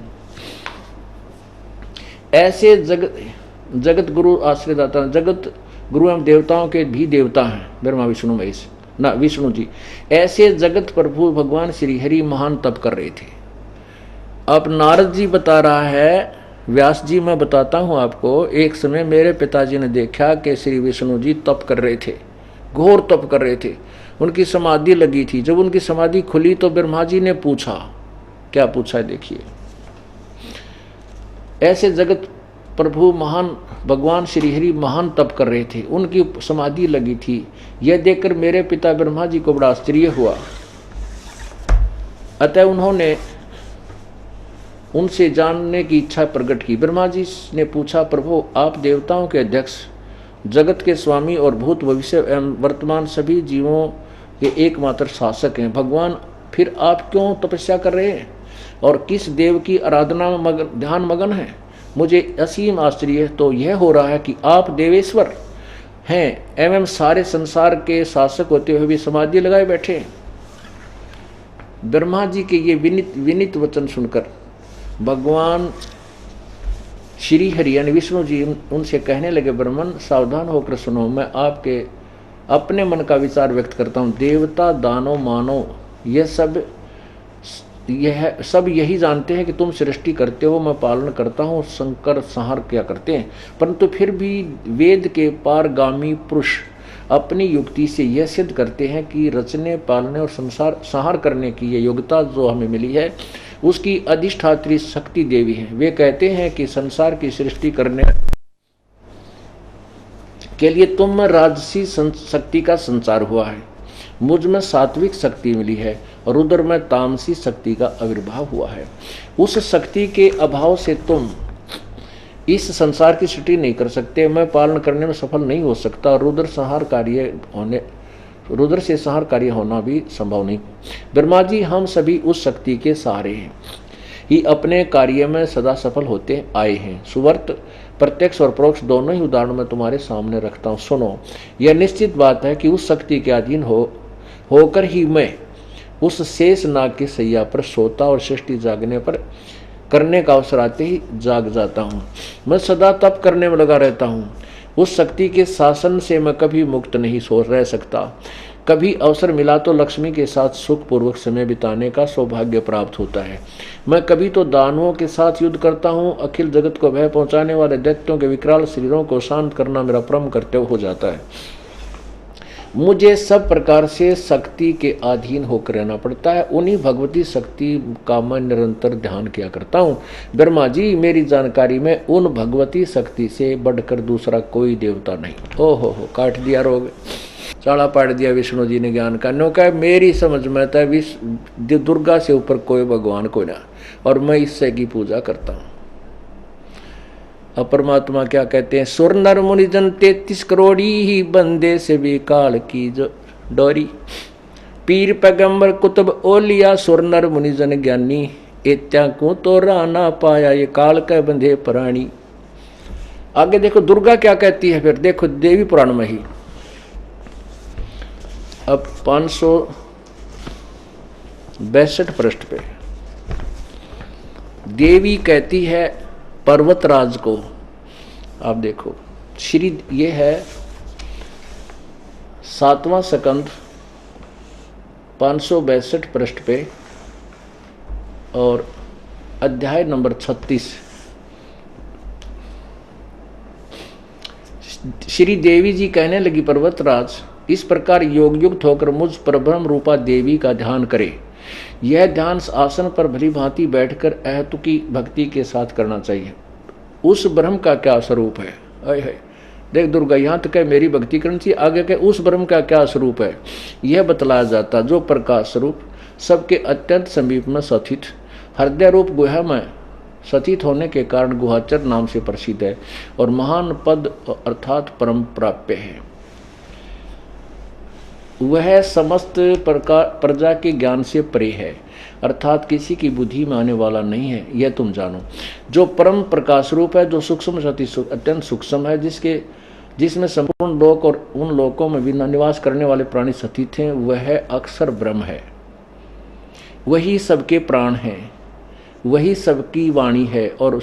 ऐसे जगत गुरु आश्रयदाता, जगत गुरु एवं देवताओं के भी देवता हैं ब्रह्मा विष्णु महेश ना विष्णु जी। ऐसे जगत प्रभु भगवान श्री हरि महान तप कर रहे थे। अब नारद जी बता रहा है, व्यास जी मैं बताता हूं आपको, एक समय मेरे पिताजी ने देखा कि श्री विष्णु जी तप कर रहे थे, घोर तप कर रहे थे, उनकी समाधि लगी थी। जब उनकी समाधि खुली तो ब्रह्मा जी ने पूछा, क्या पूछा है देखिए, ऐसे जगत प्रभु महान भगवान श्री हरि महान तप कर रहे थे, उनकी समाधि लगी थी। यह देखकर मेरे पिता ब्रह्मा जी को बड़ा आश्चर्य हुआ, अतः उन्होंने उनसे जानने की इच्छा प्रकट की। ब्रह्मा जी ने पूछा, प्रभु आप देवताओं के अध्यक्ष, जगत के स्वामी और भूत भविष्य एवं वर्तमान सभी जीवों के एकमात्र शासक हैं, भगवान फिर आप क्यों तपस्या कर रहे हैं और किस देव की आराधना में ध्यान मगन है। मुझे असीम आश्चर्य तो यह हो रहा है कि आप देवेश्वर हैं एवं सारे संसार के शासक होते हुए भी समाधि लगाए बैठे हैं। ब्रह्मा जी के ये विनित वचन सुनकर भगवान श्री हरि यानी विष्णु जी उनसे कहने लगे, ब्रह्मन सावधान होकर सुनो, मैं आपके अपने मन का विचार व्यक्त करता हूँ। देवता दानव मानव यह सब यही जानते हैं कि तुम सृष्टि करते हो, मैं पालन करता हूँ, संकर संहार क्या करते हैं, परंतु फिर भी वेद के पारगामी पुरुष अपनी युक्ति से यह सिद्ध करते हैं कि रचने पालने और संसार संहार करने की ये योग्यता जो हमें मिली है उसकी अधिष्ठात्री शक्ति देवी है। वे कहते हैं कि संसार की सृष्टि करने के लिए तुम में राजसी शक्ति का संचार हुआ है, मुझ में सात्विक शक्ति मिली है और उधर में तामसी शक्ति का आविर्भाव हुआ है। उस शक्ति के अभाव से तुम इस संसार की सृष्टि नहीं कर सकते, मैं पालन करने में सफल नहीं हो सकता, रुद्र से संहार कार्य होना भी संभव नहीं। ब्रह्मा जी हम सभी उस शक्ति के सहारे हैं ही अपने कार्य में सदा सफल होते आए हैं। सुवर्त प्रत्यक्ष और परोक्ष दोनों ही उदाहरण मैं तुम्हारे सामने रखता हूँ, सुनो। यह निश्चित बात है कि उस शक्ति के अधीन होकर ही मैं उस शेष नाग की सैया पर सोता और सृष्टि जागने पर करने का अवसर आते ही जाग जाता हूँ। मैं सदा तप करने में लगा रहता हूँ। उस शक्ति के शासन से मैं कभी मुक्त नहीं रह सकता। कभी अवसर मिला तो लक्ष्मी के साथ सुखपूर्वक समय बिताने का सौभाग्य प्राप्त होता है। मैं कभी तो दानवों के साथ युद्ध करता हूँ। अखिल जगत को भय पहुँचाने वाले दैत्यों के विकराल शरीरों को शांत करना मेरा परम कर्तव्य हो जाता है। मुझे सब प्रकार से शक्ति के अधीन होकर रहना पड़ता है, उन्हीं भगवती शक्ति का मैं निरंतर ध्यान किया करता हूँ। ब्रह्मा जी, मेरी जानकारी में उन भगवती शक्ति से बढ़कर दूसरा कोई देवता नहीं। हो काट दिया रोग, चाड़ा पाड़ दिया विष्णु जी ने ज्ञान का। नो का मेरी समझ में था दुर्गा से ऊपर कोई भगवान कोई ना, और मैं इससे की पूजा करता हूँ। अब परमात्मा क्या कहते हैं, सुर नर मुनिजन 33 करोड़ी ही बंदे से भी काल की जो डोरी, पीर पैगंबर कुतुब ओलिया सुर नर मुनिजन ज्ञानी, एत्या को तो राना पाया ये काल के बंधे प्राणी। आगे देखो दुर्गा क्या कहती है, फिर देखो देवी पुराण में ही अब 562 पृष्ठ पे देवी कहती है पर्वतराज को। आप देखो श्री, ये है 7वां स्कंद 562 पृष्ठ पे और अध्याय नंबर 36। श्री देवी जी कहने लगी, पर्वतराज इस प्रकार योग युक्त होकर मुझ परब्रह्म रूपा देवी का ध्यान करे। यह ध्यान आसन पर भली भांति बैठकर अहेतुकी भक्ति के साथ करना चाहिए। उस ब्रह्म का क्या स्वरूप है, है देख दुर्गा, यहाँ तक है मेरी भक्ति करनी चाहिए, आगे के उस ब्रह्म का क्या स्वरूप है यह बतलाया जाता, जो प्रकाश स्वरूप सबके अत्यंत समीप में स्थित, हृदय रूप गुहा में स्थित होने के कारण गुहाचर नाम से प्रसिद्ध है और महान पद अर्थात परम प्राप्य है। वह समस्त प्रकार प्रजा के ज्ञान से परे है, अर्थात किसी की बुद्धि में आने वाला नहीं है, यह तुम जानो। जो परम प्रकाश रूप है, जो सूक्ष्म अत्यंत सूक्ष्म है, जिसमें संपूर्ण लोक और उन लोकों में भी निवास करने वाले प्राणी स्थित हैं, वह अक्षर ब्रह्म है। वही सबके प्राण हैं, वही सबकी वाणी है और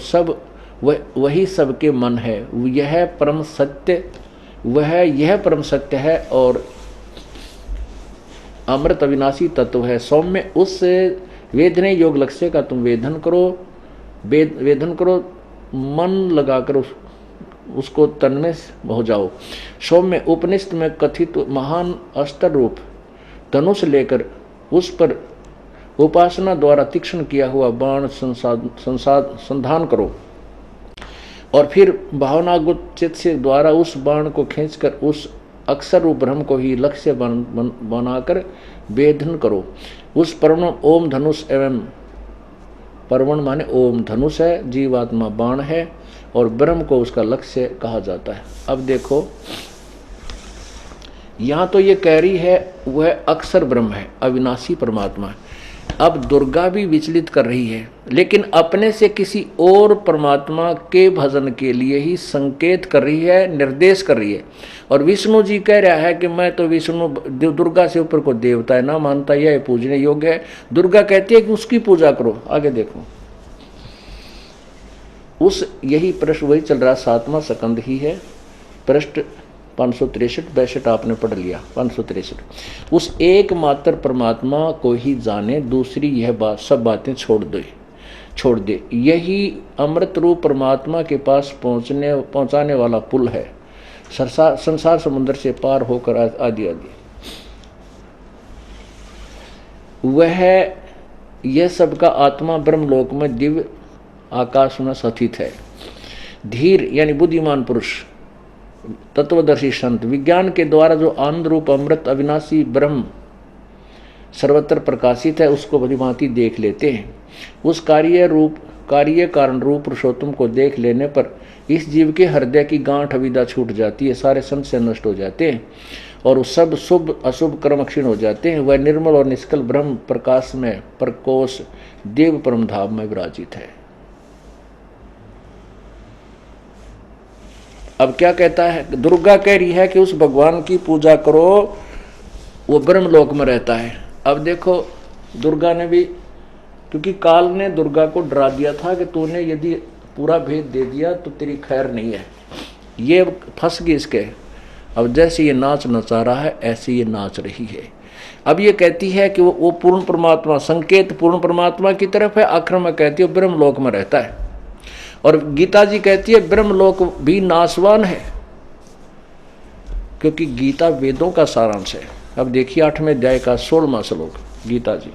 वही सबके मन है। यह परम सत्य है और अमृत अविनाशी तत्व है। सौम्य उस वेदने योग लक्ष्य का तुम वेदन करो, मन लगाकर उसको तन में हो जाओ। सौम्य उपनिषद में कथित महान अस्त्र रूप धनुष लेकर उस पर उपासना द्वारा तीक्ष्ण किया हुआ बाण संधान करो और फिर भावनागुत चित्त से द्वारा उस बाण को खींचकर उस अक्षर रूप ब्रह्म को ही लक्ष्य बनाकर वेधन करो। उस परम ओम धनुष एवं परवण माने ओम धनुष है, जीवात्मा बाण है और ब्रह्म को उसका लक्ष्य कहा जाता है। अब देखो यहाँ तो ये कह रही है वह अक्षर ब्रह्म है, अविनाशी परमात्मा। अब दुर्गा भी विचलित कर रही है, लेकिन अपने से किसी और परमात्मा के भजन के लिए ही संकेत कर रही है, निर्देश कर रही है। और विष्णु जी कह रहा है कि मैं तो विष्णु दुर्गा से ऊपर को देवता है ना मानता, यह पूजने योग्य है। दुर्गा कहती है कि उसकी पूजा करो। आगे देखो यही प्रश्न वही चल रहा, 7वां स्कंद ही है, पृष्ठ 563-62 आपने पढ़ लिया। 563 उस एकमात्र परमात्मा को ही जाने, दूसरी यह सब बातें छोड़ दे। यही अमृत रूप परमात्मा के पास पहुंचाने वाला पुल है, संसार समुद्र से पार होकर आदि। वह यह सबका आत्मा ब्रह्मलोक में दिव्य आकाश में स्थित है। धीर यानी बुद्धिमान पुरुष, तत्वदर्शी संत विज्ञान के द्वारा जो आनंद रूप अमृत अविनाशी ब्रह्म सर्वत्र प्रकाशित है उसको भलीभांति देख लेते हैं। उस कार्य कारण रूप पुरुषोत्तम को देख लेने पर इस जीव के हृदय की गांठ अविद्या छूट जाती है, सारे संशय नष्ट हो जाते हैं और सब शुभ अशुभ कर्म क्षीण हो जाते हैं। वह निर्मल और निष्कल ब्रह्म प्रकाश में प्रकोश देव परम धाम में विराजित है। अब क्या कहता है, दुर्गा कह रही है कि उस भगवान की पूजा करो, वो ब्रह्मलोक में रहता है। अब देखो दुर्गा ने भी, क्योंकि काल ने दुर्गा को डरा दिया था कि तूने यदि पूरा भेद दे दिया तो तेरी खैर नहीं है, ये फंस गई इसके। अब जैसे ये नाच नचा रहा है ऐसे ये नाच रही है। अब ये कहती है कि वो पूर्ण परमात्मा, संकेत पूर्ण परमात्मा की तरफ है, आखिर में कहती है ब्रह्मलोक में रहता है। और गीता जी कहती है ब्रह्मलोक भी नाशवान है, क्योंकि गीता वेदों का सारांश है। अब देखिए 8वें अध्याय का 16वां श्लोक गीता जी।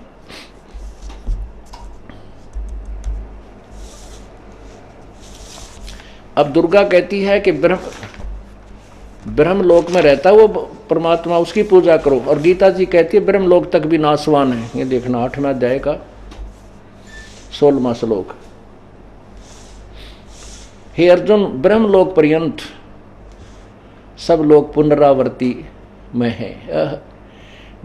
अब दुर्गा कहती है कि ब्रह्मलोक में रहता है वो परमात्मा, उसकी पूजा करो। और गीता जी कहती है ब्रह्मलोक तक भी नासवान है। ये देखना 8वें अध्याय का 16वां श्लोक। हे अर्जुन, ब्रह्मलोक पर्यंत सब लोग पुनरावृत्ति में है।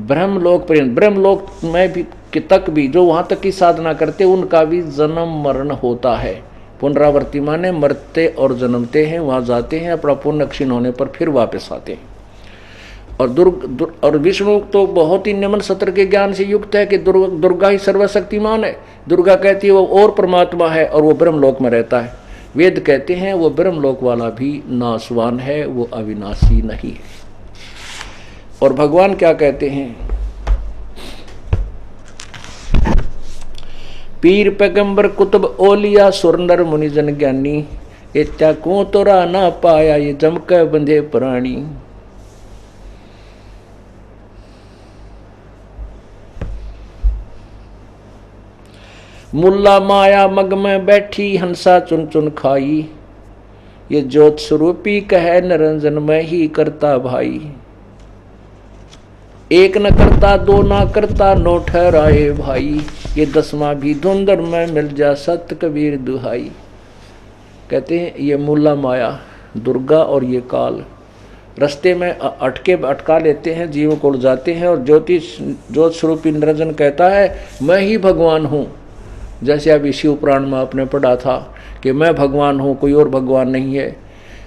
ब्रह्मलोक पर्यंत, ब्रह्मलोक में भी तक भी जो वहां तक की साधना करते उनका भी जन्म मरण होता है। पुनरावृत्ति माने मरते और जन्मते हैं, वहां जाते हैं, अपना पुण्य क्षीण होने पर फिर वापस आते हैं। और विष्णु तो बहुत ही निम्न सत्र के ज्ञान से युक्त है कि दुर्गा ही सर्वशक्तिमान है। दुर्गा कहती है वो और परमात्मा है और वो ब्रह्मलोक में रहता है। वेद कहते हैं वो ब्रह्मलोक वाला भी नासवान है, वो अविनाशी नहीं है। और भगवान क्या कहते हैं? पीर पैगंबर कुतुब ओलिया सुरनर मुनिजन ज्ञानी, इत्या को तोरा ना पाया ये जमक बंधे प्राणी। मुल्ला माया मग में बैठी हंसा चुन चुन खाई, ये ज्योत स्वरूपी कहे निरंजन में ही करता भाई। एक न करता दो ना करता नो ठहराए भाई, ये 10वां भी धुंधर में मिल जा सत कबीर दुहाई। कहते हैं ये मुल्ला माया दुर्गा और ये काल रास्ते में अटका लेते हैं, जीवों को जाते हैं। और ज्योत स्वरूपी निरंजन कहता है मैं ही भगवान हूँ। जैसे अभी शिव पुराण में आपने पढ़ा था कि मैं भगवान हूँ, कोई और भगवान नहीं है।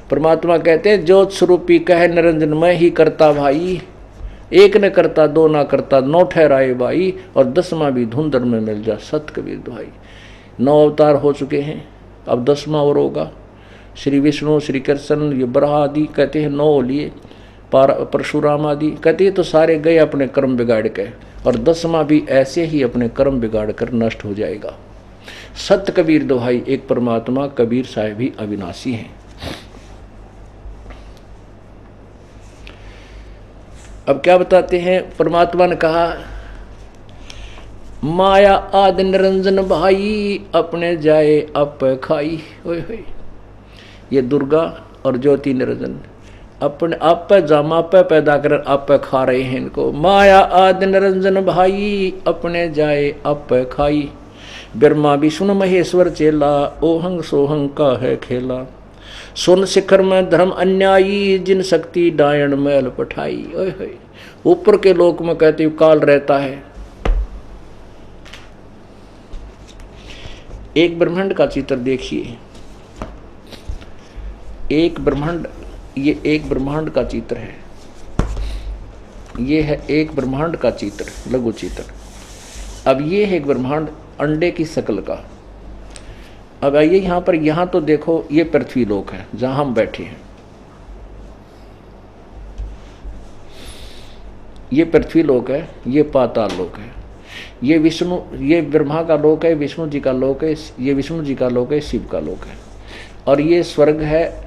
परमात्मा कहते हैं ज्योत स्वरूपी कहे निरंजन मैं ही करता भाई, एक न करता दो ना करता नौ ठहराए भाई, और 10वां भी धुंधर में मिल जा सत कबीर दुहाई। 9 अवतार हो चुके हैं, अब 10वां और होगा। श्री विष्णु, श्री कृष्ण, ये बराह आदि कहते हैं 9 लिए, परशुराम आदि कहते हैं तो सारे गए अपने कर्म बिगाड़ के, और 10वां भी ऐसे ही अपने कर्म बिगाड़ कर नष्ट हो जाएगा। सत कबीर दुहाई, एक परमात्मा कबीर साहब ही अविनाशी हैं। अब क्या बताते हैं? परमात्मा ने कहा माया आदि निरंजन भाई, अपने जाए अप खाई। ओए होए, ये दुर्गा और ज्योति निरंजन अपने आप पे जामा पे पैदा कर आप पे खा रहे हैं इनको। माया आदि निरंजन भाई, अपने जाए अप खाई। ब्रह्मा विष्णु महेश्वर चेला, ओहंग सोहंग का है खेला। सुन शिखर में धर्म अन्यायी, जिन शक्ति डायन मैल पठाई। ओए होए, ऊपर के लोक में कहते काल रहता है। एक ब्रह्मांड का चित्र देखिए, एक ब्रह्मांड, ये एक ब्रह्मांड का चित्र है। ये है एक ब्रह्मांड का चित्र, लघु चित्र। अब ये है एक ब्रह्मांड अंडे की शक्ल का। अब आइए यहाँ पर, यहाँ तो देखो ये पृथ्वी लोक है जहाँ हम बैठे हैं। ये पृथ्वी लोक है, ये पाताल लोक है, ये विष्णु, ये ब्रह्मा का लोक है, विष्णु जी का लोक है, ये विष्णु जी का लोक है, शिव का लोक है, और ये स्वर्ग है,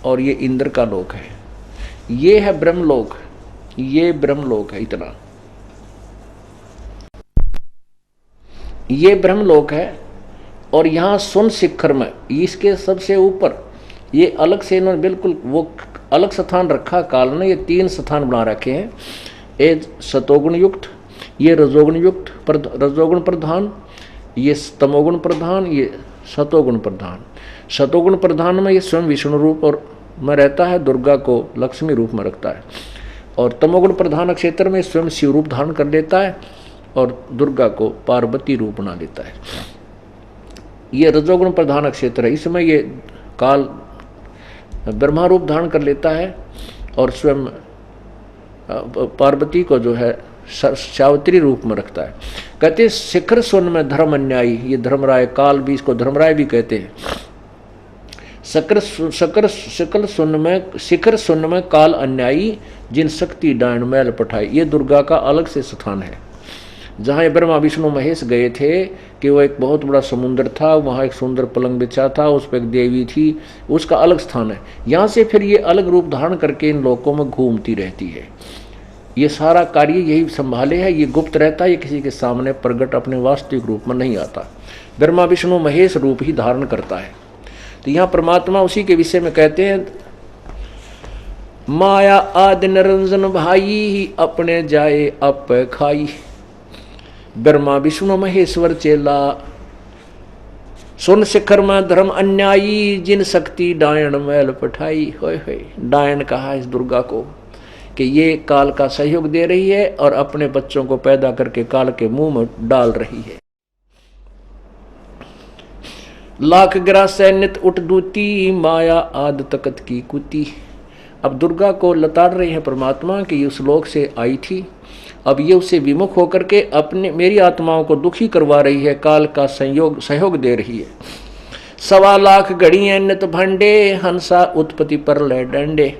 और ये इंद्र का लोक है। ये है ब्रह्मलोक, ये ब्रह्मलोक है। इतना ये ब्रह्मलोक है। और यहाँ सुन शिखर में, इसके सबसे ऊपर ये अलग से इन्होंने बिल्कुल वो अलग स्थान रखा काल ने। ये 3 स्थान बना रखे हैं, एक सतोगुण युक्त, ये रजोगुण युक्त, रजोगुण प्रधान, ये तमोगुण प्रधान, ये सतोगुण प्रधान। सतोगुण प्रधान में ये स्वयं विष्णु रूप और में रहता है, दुर्गा को लक्ष्मी रूप में रखता है। और तमोगुण प्रधान क्षेत्र में स्वयं शिव रूप धारण कर लेता है और दुर्गा को पार्वती रूप बना लेता है। ये रजोगुण प्रधान क्षेत्र है, इसमें ये काल ब्रह्मा रूप धारण कर लेता है और स्वयं पार्वती को जो है सावित्री रूप में रखता है। कहते शिखर सुन में धर्म अन्यायी, ये धर्मराय काल भी, इसको धर्मराय भी कहते हैं। शिखर सुन में काल अन्यायी, जिन शक्ति डायन मैल पठाई। ये दुर्गा का अलग से स्थान है। जहाँ ये ब्रह्मा विष्णु महेश गए थे कि वो एक बहुत बड़ा समुद्र था, वहाँ एक सुंदर पलंग बिछा था, उस पर एक देवी थी, उसका अलग स्थान है। यहाँ से फिर ये अलग रूप धारण करके इन लोकों में घूमती रहती है। ये सारा कार्य यही संभाले है, ये गुप्त रहता है, ये किसी के सामने प्रकट अपने वास्तविक रूप में नहीं आता। ब्रह्मा विष्णु महेश रूप ही धारण करता है। तो यहाँ परमात्मा उसी के विषय में कहते हैं, माया आदि निरंजन भाई अपने जाए अप खाई। ब्रह्मा विष्णु महेश्वर चेला सुन शिखर में धर्म अन्यायी, जिन शक्ति डायन मैल पठाई। होय होय, डायन कहा इस दुर्गा को कि ये काल का सहयोग दे रही है और अपने बच्चों को पैदा करके काल के मुंह में डाल रही है। लाख ग्रासै नित उठ दूती, माया आद तकत की कुती। अब दुर्गा को लताड़ रहे हैं परमात्मा कि ये उस लोक से आई थी, अब ये उससे विमुख होकर के अपने मेरी आत्माओं को दुखी करवा रही है, काल का सहयोग दे रही है। 1.25 लाख घड़ियां नित भंडे, हंसा उत्पत्ति पर ले डंडे।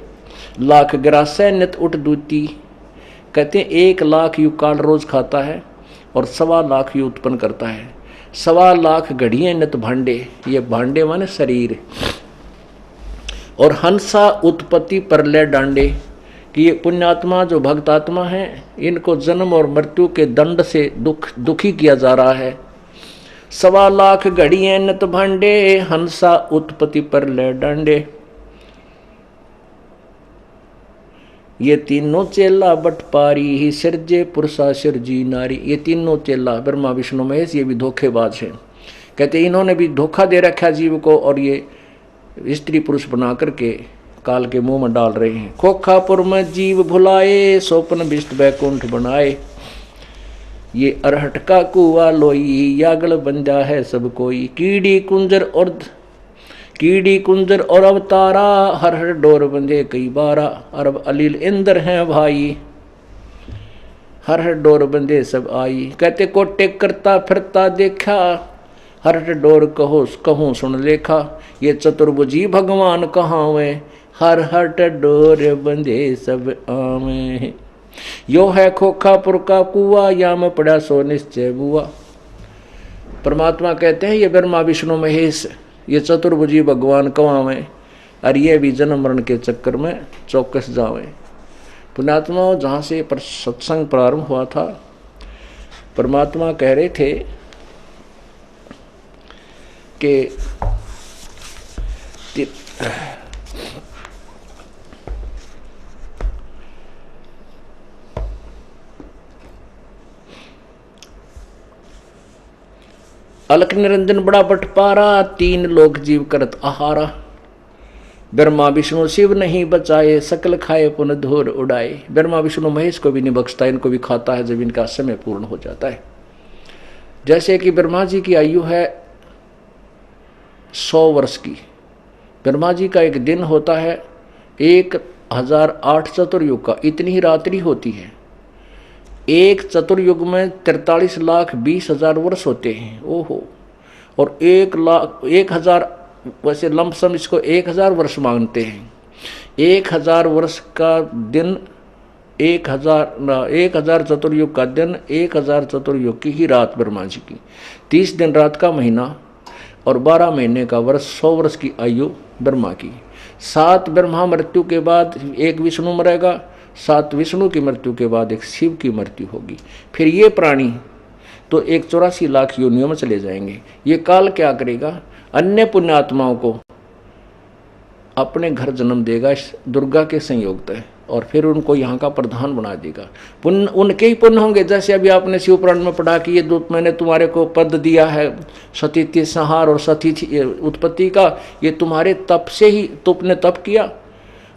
लाख ग्रासै नित उठ दूती, कहते हैं 1 लाख युग काल रोज खाता है और 1.25 लाख युग उत्पन्न करता है। 1.25 लाख घड़ियां नित भांडे, ये भांडे माने शरीर। और हंसा उत्पत्ति परलय डांडे, कि ये पुण्यात्मा जो भक्त आत्मा है, इनको जन्म और मृत्यु के दंड से दुखी किया जा रहा है। 1.25 लाख घड़ियां नित भांडे, हंसा उत्पत्ति परलय डांडे। ये तीनों चेला बटपारी ही सिरजे पुरुषा सिरजी नारी। ये तीनों चेला ब्रह्मा विष्णु महेश ये भी धोखेबाज हैं। कहते इन्होंने भी धोखा दे रखा जीव को और ये स्त्री पुरुष बना करके काल के मुंह में डाल रहे हैं। खोखापुर में जीव भुलाए, स्वप्न विष्ट बैकुंठ बनाए। ये अरहट का कुआ लोई, यागल बंजा है सब कोई। कीड़ी कुंजर और अवतारा, हर हर डोर बंधे कई बारा। अरब अलील इंद्र हैं भाई, हर हर डोर बंधे सब आई। कहते कोटे करता फिरता देखा, हर हर डोर कहूँ सुन लेखा। ये चतुर्भुजी भगवान कहावे, हर हर डोर बंधे सब आवे। यो है खोखापुर का कुआ, या में पड़ा सो निश्चय बुआ। परमात्मा कहते हैं ये ब्रह्मा विष्णु महेश ये चतुर्भुजी भगवान कवावे, और ये भी जन्म मरण के चक्कर में चौकस जावे। पुण्यात्मा जहाँ से सत्संग प्रारंभ हुआ था, परमात्मा कह रहे थे कि अलख निरंजन बड़ा बटपारा, 3 लोक जीव करत आहारा। ब्रह्मा विष्णु शिव नहीं बचाए, सकल खाए पुन धूर उड़ाए। ब्रह्मा विष्णु महेश को भी नहीं बख्शता, इनको भी खाता है जब इनका समय पूर्ण हो जाता है। जैसे कि ब्रह्मा जी की आयु है 100 वर्ष की। ब्रह्मा जी का एक दिन होता है 1008 चतुर्युग का, इतनी ही रात्रि होती है। एक चतुर्युग में 43,20,000 वर्ष होते हैं। ओहो, और 1,00,000 वैसे लमसम इसको 1,000 वर्ष मांगते हैं। 1,000 वर्ष का दिन 1,000 चतुर्युग का दिन, 1,000 चतुर्युग की ही रात ब्रह्मा जी की। 30 दिन रात का महीना और 12 महीने का वर्ष, 100 वर्ष की आयु ब्रह्मा की। 7 ब्रह्मा मृत्यु के बाद एक विष्णु मरेगा, 7 विष्णु की मृत्यु के बाद एक शिव की मृत्यु होगी। फिर ये प्राणी तो 84 लाख योनियों में चले जाएंगे। ये काल क्या करेगा, अन्य पुण्यात्माओं को अपने घर जन्म देगा इस दुर्गा के संयोग तय, और फिर उनको यहाँ का प्रधान बना देगा। पुण्य उनके ही पुण्य होंगे। जैसे अभी आपने शिव पुराण में पढ़ा कि ये दूत मैंने तुम्हारे को पद दिया है, सती संहार और सती उत्पत्ति का, ये तुम्हारे तप से ही, तुमने तप किया,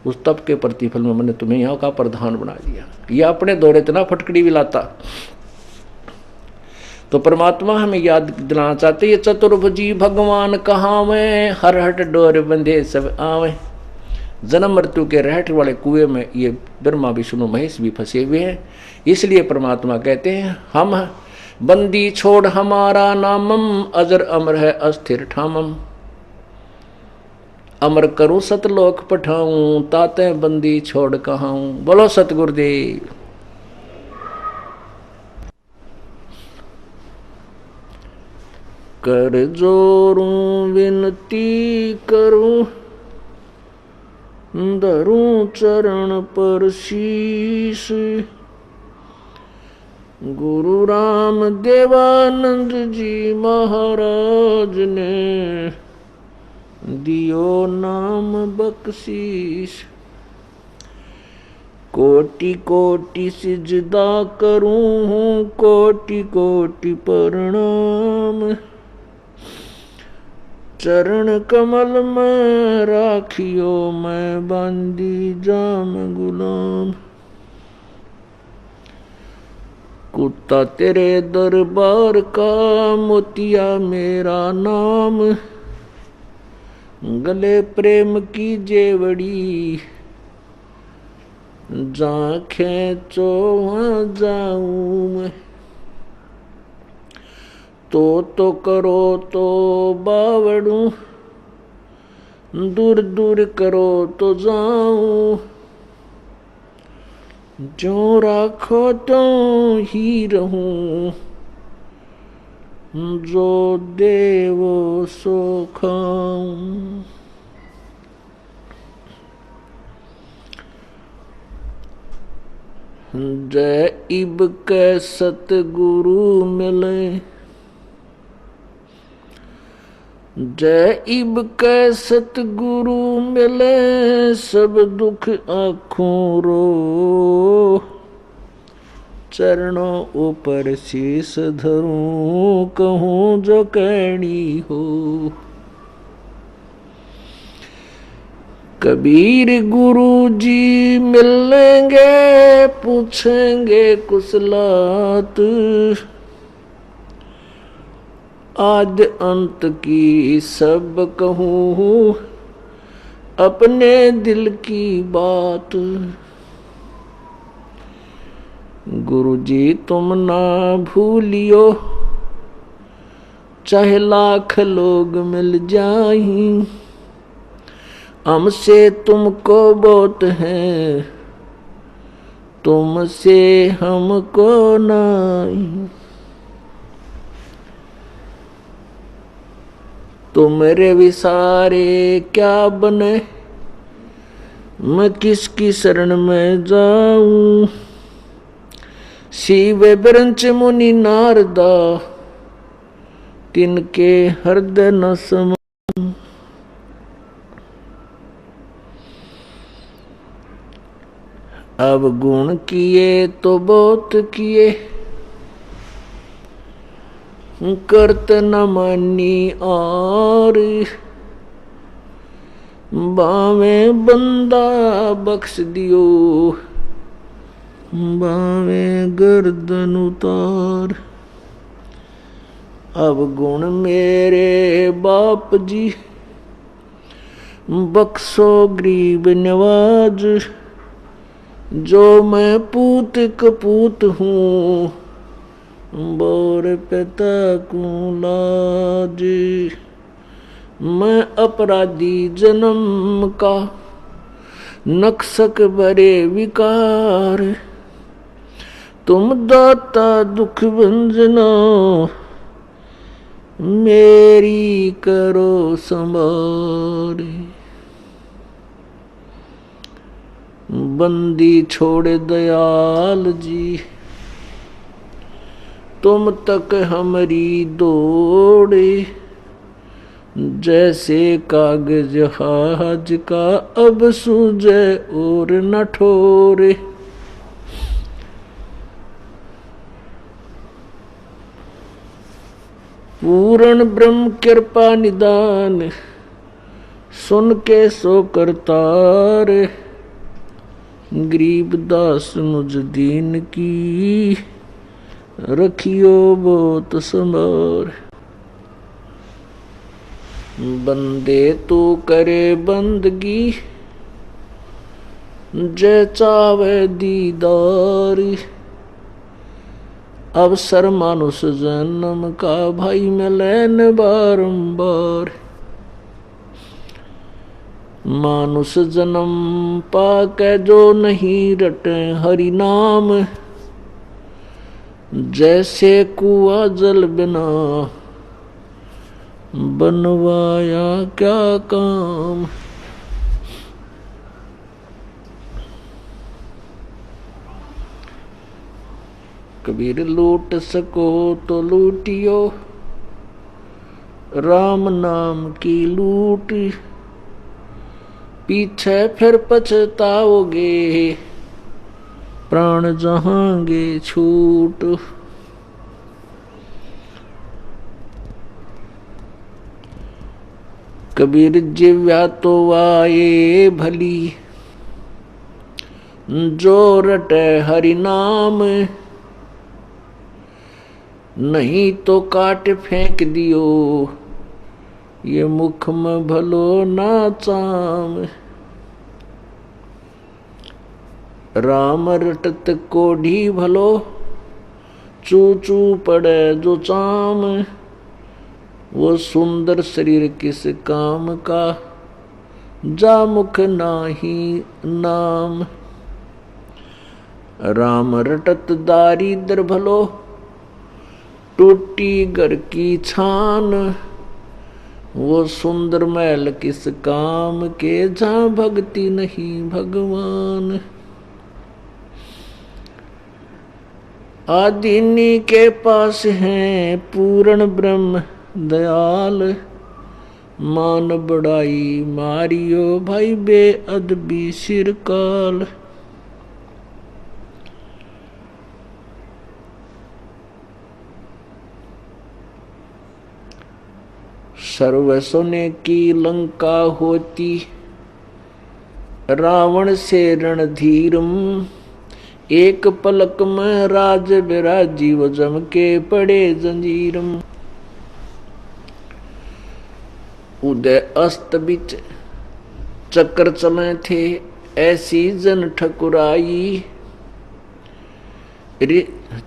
उस तप के प्रतिफल में मैंने तुम्हें यहाँ का प्रधान बना दिया। ये अपने दौरे इतना फटकड़ी भी लाता। तो परमात्मा हमें याद दिलाना चाहते, ये चतुर्भुजी भगवान कहावे, हर हट डोर बंधे सब आवे। जन्म मृत्यु के रहट वाले कुएं में ये ब्रह्मा विष्णु महेश भी फंसे हुए हैं। इसलिए परमात्मा कहते हैं, हम बंदी छोड़ हमारा नामम, अजर अमर है अस्थिर ठामम। अमर करूं सतलोक पठाऊं, ताते बंदी छोड़ कहाऊं। बोलो सतगुरुदेव। कर जोरूं विनती करूं, धरूं चरण पर शीश। गुरु राम देवानंद जी महाराज ने दियो नाम बख्शीश। कोटि कोटि सिजदा करूं, कोटि कोटि प्रणाम। चरण कमल में राखियो, मैं बांदी जाम गुलाम। कुत्ता तेरे दरबार का, मोतिया मेरा नाम। गले प्रेम की जेवड़ी, जहाँ खेचो वहाँ जाऊं मैं। तो करो तो बावड़ू, दूर दूर करो तो जाऊं। जो राखो तो ही रहूं, जो देवो सो खाऊं। जय इब के सतगुरु मिले, जय इब के सतगुरु मिले। सब दुख आँखों रो, चरणों ऊपर शीस धरूं। कहूँ जो कहनी हो, कबीर गुरु जी मिलेंगे, पूछेंगे कुशलात। आद अंत की सब कहूँ, अपने दिल की बात। गुरु जी तुम ना भूलियो, चाहे लाख लोग मिल जाएं। हमसे तुमको बहुत है, तुमसे हमको नहीं। तुमरे विसारे क्या बने, मैं किसकी शरण में जाऊं। शिव ब्रंच मुनि नारदा, तिनके हृदय न सम। अब गुण किए तो बहुत किए, करत न मानी और। बावे बंदा बख्श दियो, बावे गर्दन उतार। अब गुण मेरे बाप जी, बख्शो गरीब नवाज। जो मैं पूत कपूत हूँ, बोर पिता को लाज। मैं अपराधी जन्म का, नक्सक बरे विकार। तुम दाता दुख भंजना, मेरी करो संभार। बंदी छोड़ दयाल जी, तुम तक हमारी दौड़े। जैसे कागज हाज का, अब सूझे और न ठोरे। पूर्ण ब्रह्म कृपा निदान, सुन के सो करतार। गरीब दास मुझ दीन की, रखियो बहुत संभार। बंदे तू करे बंदगी, जय चावे दीदार। अवसर मानुष जन्म का, भाई मिले न बारंबार। मानुष जन्म पाके जो नहीं रटे हरि नाम। जैसे कुआं जल बिना, बनवाया क्या काम। कबीर लूट सको तो लूटियो, राम नाम की लूट, पीछे फिर पछताओगे, प्राण जहांगे छूट। कबीर जिव्या तो वाये भली, जो रटे हरि नाम, नहीं तो काट फेंक दियो, ये मुख में भलो ना चाम। राम रटत कोढ़ी भलो, चू चू पड़े जो चाम, वो सुंदर शरीर किस काम का, जा मुख नाही नाम। राम रटत दारिद्र भलो, टूटी घर की छान, वो सुंदर महल किस काम के, जहाँ भक्ति नहीं भगवान। आदिनी के पास हैं पूर्ण ब्रह्म दयाल, मान बढ़ाई मारियो भाई बेअदबी सिरकाल। सर्व सोने की लंका होती, रावण से रणधीरम, एक पलक में राज बिराजी वो जम के पड़े जंजीरम। उदय अस्त बिच चक्कर चले थे, ऐसी जन ठकुराई,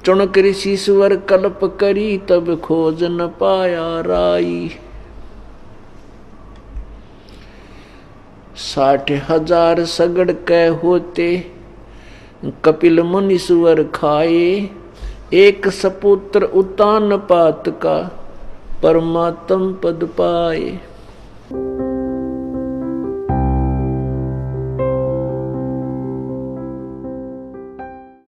चुनक ऋषिश्वर कल्प करी, तब खोज न पाया राई। 60,000 सगड़ के होते, कपिल मुनीश्वर खाए, एक सपुत्र उतान पात का, परमात्म पद पाए।